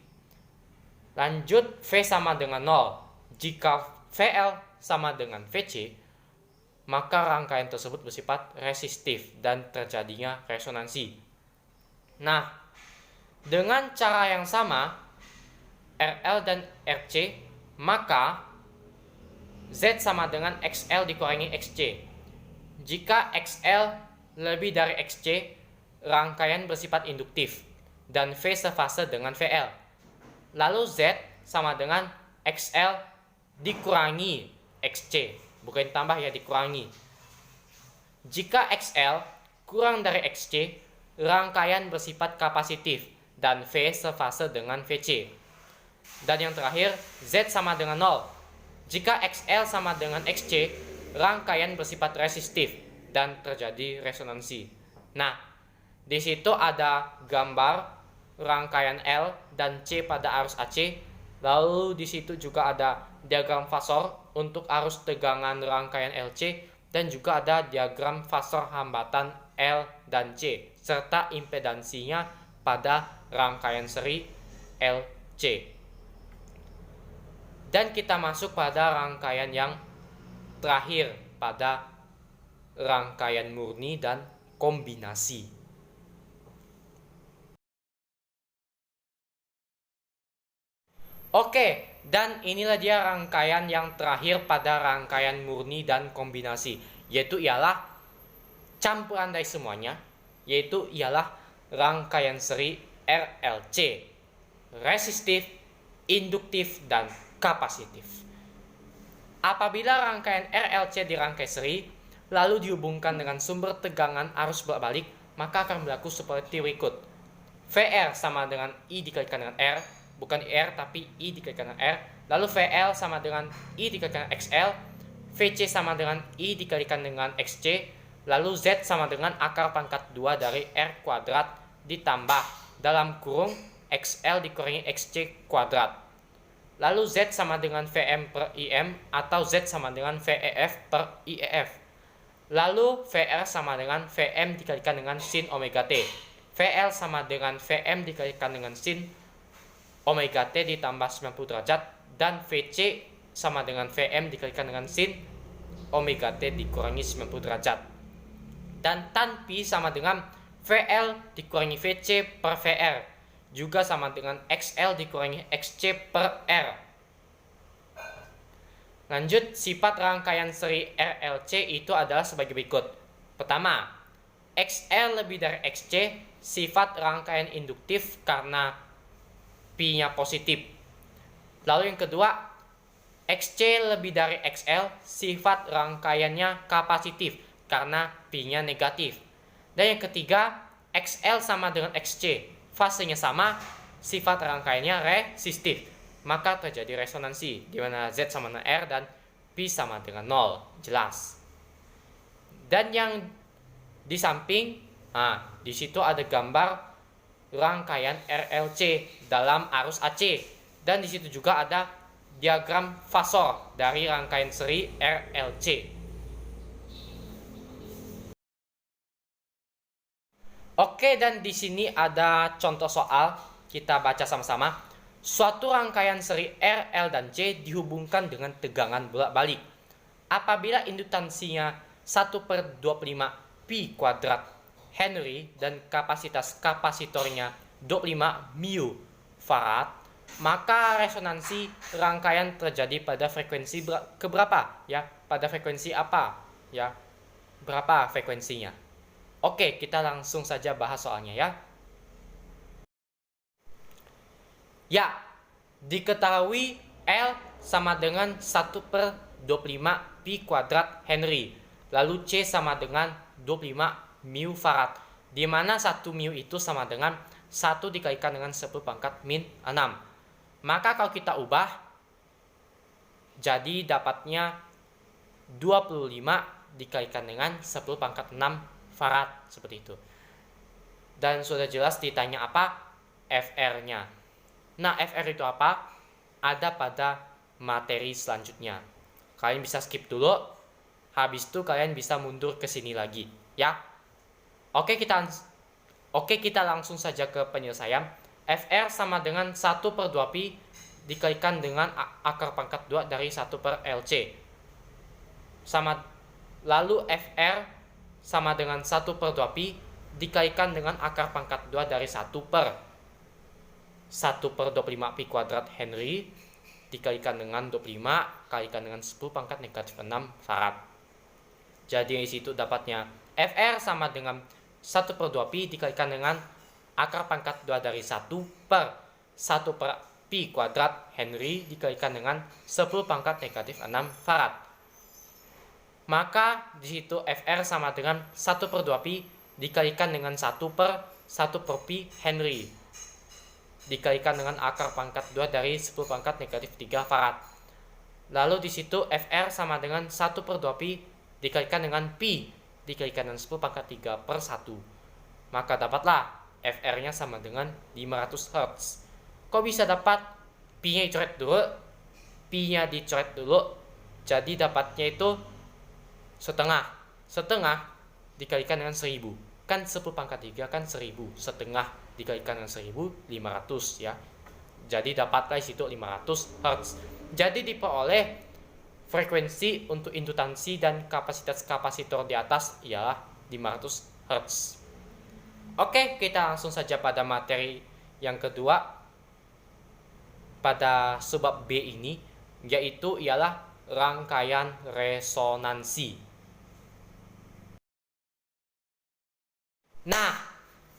Lanjut, V sama dengan 0. Jika VL sama dengan VC, maka rangkaian tersebut bersifat resistif dan terjadinya resonansi. Nah, dengan cara yang sama, RL dan RC, maka Z sama dengan XL dikurangi XC. Jika XL lebih dari XC, rangkaian bersifat induktif dan V sefase dengan VL. Lalu Z sama dengan XL dikurangi XC, bukan tambah ya, dikurangi. Jika XL kurang dari XC, rangkaian bersifat kapasitif dan V sefase dengan VC. Dan yang terakhir, Z sama dengan 0. Jika XL sama dengan XC, rangkaian bersifat resistif dan terjadi resonansi. Nah, di situ ada gambar rangkaian L dan C pada arus AC. Lalu di situ juga ada diagram fasor untuk arus tegangan rangkaian LC, dan juga ada diagram fasor hambatan L dan C serta impedansinya pada rangkaian seri LC. Dan kita masuk pada rangkaian yang terakhir pada rangkaian murni dan kombinasi. Oke, dan inilah dia rangkaian yang terakhir pada rangkaian murni dan kombinasi, yaitu ialah campuran dari semuanya, yaitu ialah rangkaian seri RLC, resistif, induktif, dan kapasitif. Apabila rangkaian RLC dirangkai seri, lalu dihubungkan dengan sumber tegangan arus bolak-balik, maka akan berlaku seperti berikut. VR sama dengan I dikalikan dengan R, bukan R tapi I dikalikan dengan R. Lalu VL sama dengan I dikalikan dengan XL, VC sama dengan I dikalikan dengan XC, lalu Z sama dengan akar pangkat 2 dari R kuadrat ditambah dalam kurung XL dikurangi XC kuadrat. Lalu Z sama dengan VM per IM atau Z sama dengan VEF per IEF. Lalu VR sama dengan VM dikalikan dengan sin omega T. VL sama dengan VM dikalikan dengan sin omega T ditambah 90 derajat. Dan VC sama dengan VM dikalikan dengan sin omega T dikurangi 90 derajat. Dan tan Pi sama dengan VL dikurangi VC per VR. Juga sama dengan XL dikurangi XC per R. Lanjut, sifat rangkaian seri RLC itu adalah sebagai berikut. Pertama, XL lebih dari XC, sifat rangkaian induktif karena Pi-nya positif. Lalu yang kedua, XC lebih dari XL, sifat rangkaiannya kapasitif karena Pi-nya negatif. Dan yang ketiga, XL sama dengan XC, fasenya sama, sifat rangkaiannya resistif. Maka terjadi resonansi di mana Z sama dengan R dan Pi sama dengan 0, jelas. Dan yang di samping, di situ ada gambar rangkaian RLC dalam arus AC, dan di situ juga ada diagram fasor dari rangkaian seri RLC. Oke, dan di sini ada contoh soal, kita baca sama-sama. Suatu rangkaian seri R, L, dan C dihubungkan dengan tegangan bolak-balik. Apabila indutansinya 1/25 Pi kuadrat Henry dan kapasitas kapasitornya 25 μ farad, maka resonansi rangkaian terjadi pada frekuensi keberapa? Ya, pada frekuensi apa? Ya, berapa frekuensinya? Oke, kita langsung saja bahas soalnya ya. Ya, diketahui L sama dengan 1/25 Pi kuadrat Henry. Lalu C sama dengan 25 μ farad. Di mana 1 μ itu sama dengan 1 dikalikan dengan 10 pangkat min 6. Maka kalau kita ubah, jadi dapatnya 25 dikalikan dengan 10 pangkat 6 farad. Seperti itu. Dan sudah jelas ditanya apa? FR-nya. Nah, FR itu apa? Ada pada materi selanjutnya. Kalian bisa skip dulu. Habis itu kalian bisa mundur ke sini lagi, ya. Oke, kita langsung saja ke penyelesaian. FR sama dengan 1/2 Pi dikalikan dengan akar pangkat 2 dari 1/LC. Lalu FR sama dengan 1/2 Pi dikalikan dengan akar pangkat 2 dari 1/25 Pi kuadrat Henry dikalikan dengan 25 kalikan dengan 10 pangkat negatif 6 farad. Jadi di situ dapatnya FR sama dengan 1/2 Pi dikalikan dengan akar pangkat 2 dari 1/1 Pi kuadrat Henry dikalikan dengan 10 pangkat negatif 6 farad. Maka di situ FR sama dengan 1/2 Pi dikalikan dengan 1/1 Pi Henry dikalikan dengan akar pangkat 2 dari 10 pangkat negatif 3 farad. Lalu di situ FR sama dengan 1/2 Pi dikalikan dengan Pi dikalikan dengan 10 pangkat 3/1. Maka dapatlah FR-nya sama dengan 500 Hz. Kok bisa dapat? Pi-nya dicoret dulu. Pi-nya dicoret dulu. Jadi dapatnya itu setengah. Setengah dikalikan dengan 1000. Kan 10 pangkat 3 kan 1000. Setengah dikalikan dengan 1500 ya. Jadi dapatlah di situ 500 Hz. Jadi diperoleh frekuensi untuk indutansi dan kapasitas kapasitor di atas ialah 500 Hz. Oke, kita langsung saja pada materi yang kedua. pada sebab B ini, yaitu ialah rangkaian resonansi. Nah,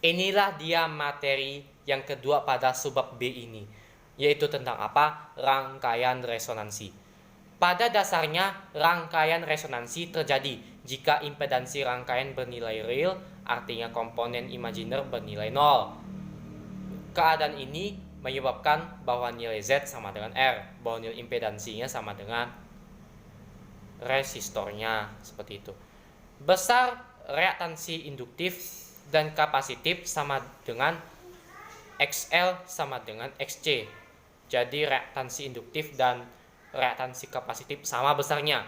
inilah dia materi yang kedua pada sebab B ini, yaitu tentang apa? Rangkaian resonansi. Pada dasarnya, rangkaian resonansi terjadi jika impedansi rangkaian bernilai real, artinya komponen imajiner bernilai 0. Keadaan ini menyebabkan bahwa nilai Z sama dengan R, bahwa nilai impedansinya sama dengan resistornya, seperti itu. Besar reaktansi induktif dan kapasitif sama dengan XL sama dengan XC. Jadi reaktansi induktif dan reaktansi kapasitif sama besarnya.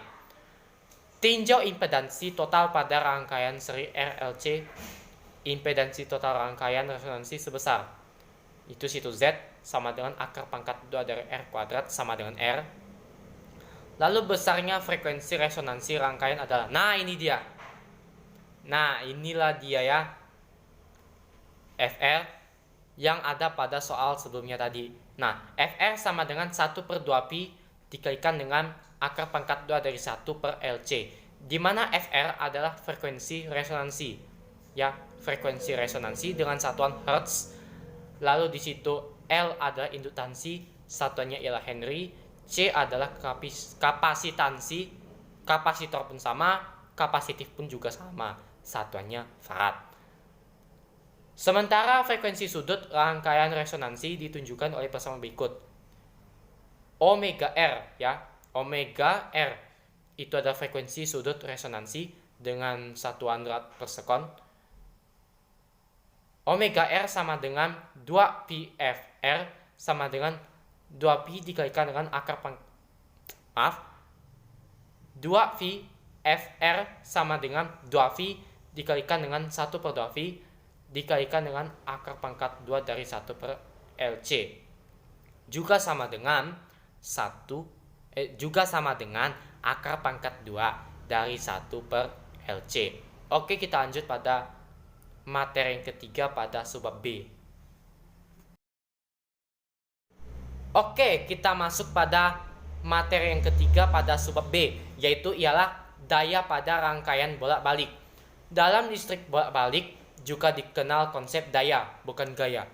Tinjau impedansi total pada rangkaian seri RLC. Impedansi total rangkaian resonansi sebesar itu situ Z sama dengan akar pangkat 2 dari R kuadrat sama dengan R. Lalu besarnya frekuensi resonansi rangkaian adalah, nah ini dia. Nah inilah dia ya, FR yang ada pada soal sebelumnya tadi. Nah FR sama dengan 1/2pi dikalikan dengan akar pangkat 2 dari 1 per LC, di mana FR adalah frekuensi resonansi ya, frekuensi resonansi dengan satuan Hertz. Lalu di situ L adalah induktansi, satuannya ialah Henry. C adalah kapasitansi, kapasitor pun sama, kapasitif pun juga sama, satuannya farad. Sementara frekuensi sudut rangkaian resonansi ditunjukkan oleh persamaan berikut. Omega R ya, omega R itu adalah frekuensi sudut resonansi dengan satuan rad per sekon. Omega R sama dengan 2pi FR sama dengan 2pi dikalikan dengan akar 2pi FR sama dengan 2pi dikalikan dengan 1/2pi dikalikan dengan akar pangkat 2 dari 1 per LC. Juga sama dengan akar pangkat 2 dari 1 per LC. Oke, kita lanjut pada materi yang ketiga pada sebab B. Oke, kita masuk pada materi yang ketiga pada sebab B, yaitu ialah daya pada rangkaian bolak-balik. Dalam listrik bolak-balik juga dikenal konsep daya, bukan gaya.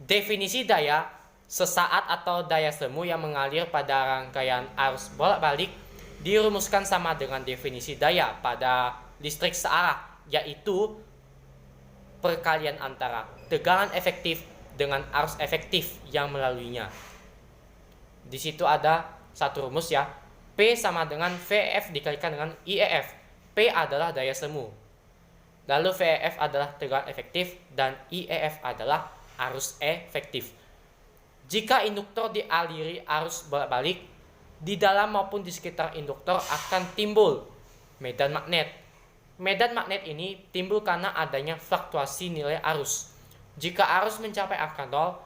Definisi daya, sesaat atau daya semu yang mengalir pada rangkaian arus bolak-balik dirumuskan sama dengan definisi daya pada listrik searah, yaitu perkalian antara tegangan efektif dengan arus efektif yang melaluinya. Di situ ada satu rumus ya. P sama dengan VF dikalikan dengan IEF. P adalah daya semu. Lalu VEF adalah tegangan efektif dan IEF adalah arus efektif. Jika induktor dialiri arus bolak-balik, di dalam maupun di sekitar induktor akan timbul medan magnet. Medan magnet ini timbul karena adanya fluktuasi nilai arus. Jika arus mencapai angka 0,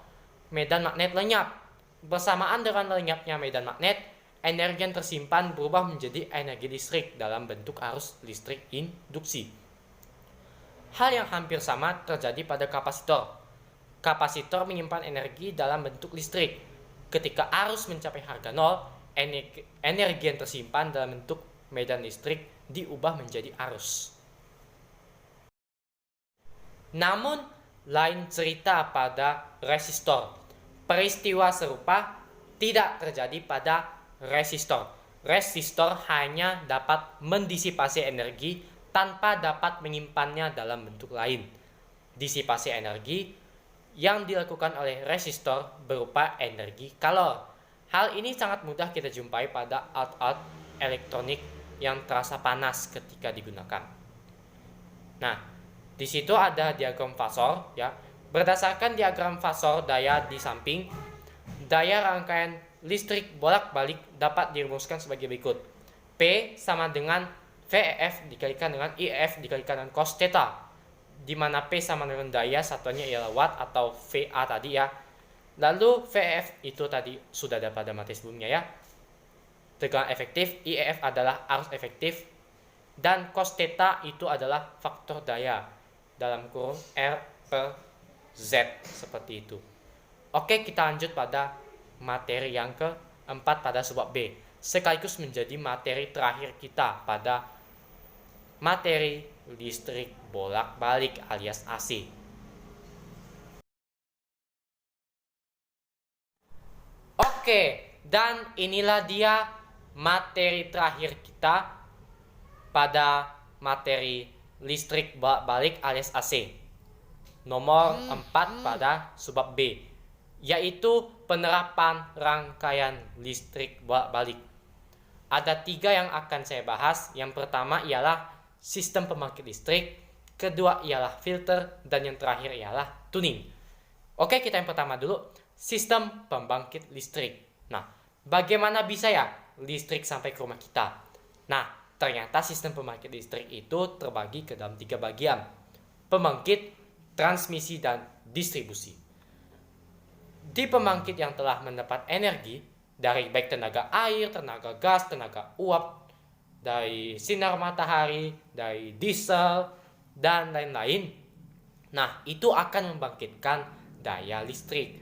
medan magnet lenyap. Bersamaan dengan lenyapnya medan magnet, energi yang tersimpan berubah menjadi energi listrik dalam bentuk arus listrik induksi. Hal yang hampir sama terjadi pada kapasitor. Kapasitor menyimpan energi dalam bentuk listrik. Ketika arus mencapai harga 0, energi yang tersimpan dalam bentuk medan listrik diubah menjadi arus. Namun, lain cerita pada resistor. Peristiwa serupa tidak terjadi pada resistor. Resistor hanya dapat mendisipasi energi tanpa dapat menyimpannya dalam bentuk lain. Disipasi energi yang dilakukan oleh resistor berupa energi kalor. Hal ini sangat mudah kita jumpai pada alat-alat elektronik yang terasa panas ketika digunakan. Nah, di situ ada diagram fasor ya. Berdasarkan diagram fasor daya di samping, daya rangkaian listrik bolak-balik dapat dirumuskan sebagai berikut. P sama dengan VEF dikalikan dengan IEF dikalikan dengan cos theta, di mana P sama dengan daya, satuannya ialah watt atau VA tadi ya. Lalu VEF itu tadi sudah ada pada materi sebelumnya ya. Tegangan efektif, IEF adalah arus efektif, dan cos theta itu adalah faktor daya dalam kurung R per Z, seperti itu. Oke, kita lanjut pada materi yang keempat pada subbab B, sekaligus menjadi materi terakhir kita pada materi listrik bolak-balik alias AC. Oke, dan inilah dia materi terakhir kita pada materi listrik bolak-balik alias AC. Nomor 4 pada subbab B, yaitu penerapan rangkaian listrik bolak-balik. Ada 3 yang akan saya bahas. Yang pertama ialah sistem pembangkit listrik, kedua ialah filter, dan yang terakhir ialah tuning. Oke, kita yang pertama dulu, sistem pembangkit listrik. Nah, bagaimana bisa ya listrik sampai ke rumah kita? Nah, ternyata sistem pembangkit listrik itu terbagi ke dalam 3 bagian: pembangkit, transmisi, dan distribusi. Di pembangkit yang telah mendapat energi dari baik tenaga air, tenaga gas, tenaga uap, dari sinar matahari, dari diesel, dan lain-lain. Nah, itu akan membangkitkan daya listrik.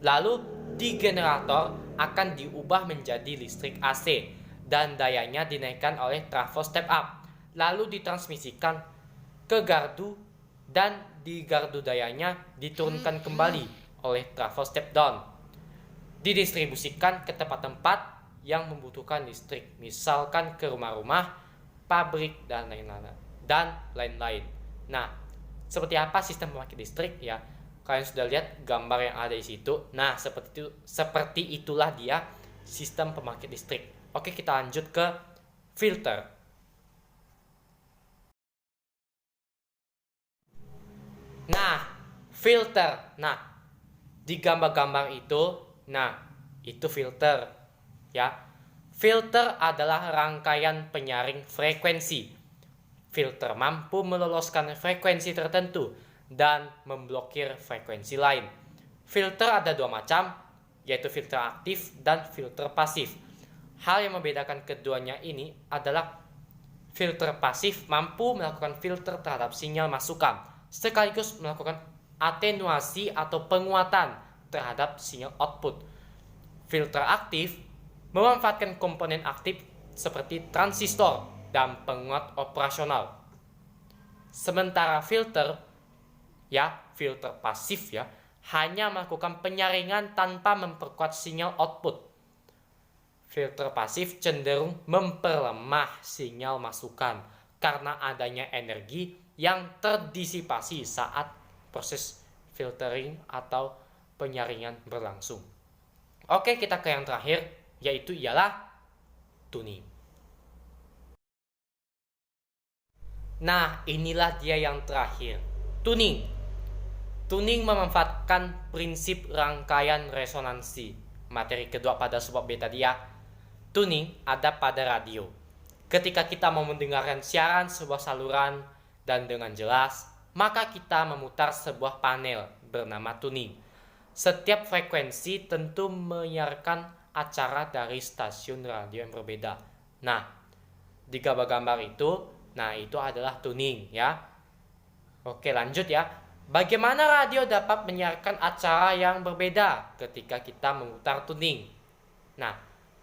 Lalu di generator akan diubah menjadi listrik AC dan dayanya dinaikkan oleh trafo step up. Lalu ditransmisikan ke gardu dan di gardu dayanya diturunkan kembali oleh trafo step down. Didistribusikan ke tempat-tempat yang membutuhkan listrik, misalkan ke rumah-rumah, pabrik, dan lain-lain. Nah, seperti apa sistem pembangkit listrik ya? Kalian sudah lihat gambar yang ada di situ. Nah, seperti itulah dia sistem pembangkit listrik. Oke, kita lanjut ke filter. Nah, filter. Nah, di gambar-gambar itu, itu filter ya. Filter adalah rangkaian penyaring frekuensi. Filter mampu meloloskan frekuensi tertentu dan memblokir frekuensi lain. Filter ada 2 macam, yaitu filter aktif dan filter pasif. Hal yang membedakan keduanya ini adalah filter pasif mampu melakukan filter terhadap sinyal masukan, sekaligus melakukan atenuasi atau penguatan terhadap sinyal output. Filter aktif memanfaatkan komponen aktif seperti transistor dan penguat operasional. Sementara filter pasif hanya melakukan penyaringan tanpa memperkuat sinyal output. Filter pasif cenderung memperlemah sinyal masukan karena adanya energi yang terdisipasi saat proses filtering atau penyaringan berlangsung. Oke, kita ke yang terakhir, yaitu ialah tuning. Nah, inilah dia yang terakhir, tuning. Tuning memanfaatkan prinsip rangkaian resonansi. Materi kedua pada subbab B tadi ya. Tuning ada pada radio. Ketika kita mau mendengarkan siaran sebuah saluran dan dengan jelas, maka kita memutar sebuah panel bernama tuning. Setiap frekuensi tentu menyiarkan acara dari stasiun radio yang berbeda. Nah, di gambar-gambar itu, itu adalah tuning ya. Oke, lanjut ya. Bagaimana radio dapat menyiarkan acara yang berbeda ketika kita memutar tuning? Nah,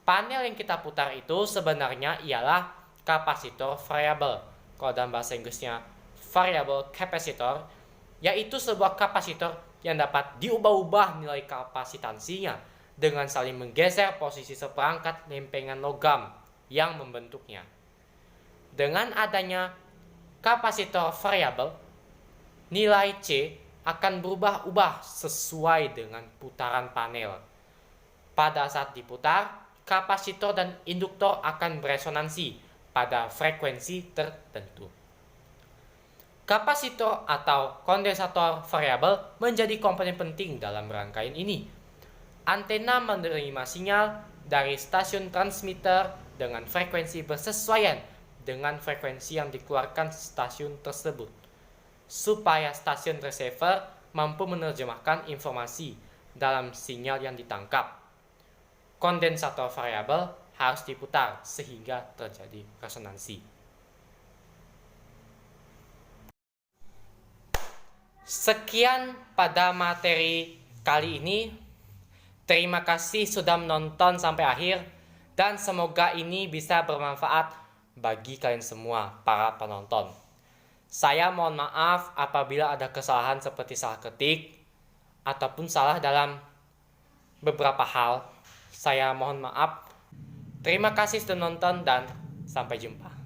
panel yang kita putar itu sebenarnya ialah kapasitor variabel. Kalau dalam bahasa Inggrisnya variable capacitor, yaitu sebuah kapasitor yang dapat diubah-ubah nilai kapasitansinya dengan saling menggeser posisi seperangkat lempengan logam yang membentuknya. Dengan adanya kapasitor variabel, nilai C akan berubah-ubah sesuai dengan putaran panel. Pada saat diputar, kapasitor dan induktor akan beresonansi pada frekuensi tertentu. Kapasitor atau kondensator variabel menjadi komponen penting dalam rangkaian ini. Antena menerima sinyal dari stasiun transmitter dengan frekuensi bersesuaian dengan frekuensi yang dikeluarkan stasiun tersebut, supaya stasiun receiver mampu menerjemahkan informasi dalam sinyal yang ditangkap. Kondensator variabel harus diputar sehingga terjadi resonansi. Sekian pada materi kali ini. Terima kasih sudah menonton sampai akhir dan semoga ini bisa bermanfaat bagi kalian semua para penonton. Saya mohon maaf apabila ada kesalahan seperti salah ketik ataupun salah dalam beberapa hal. Saya mohon maaf. Terima kasih sudah nonton dan sampai jumpa.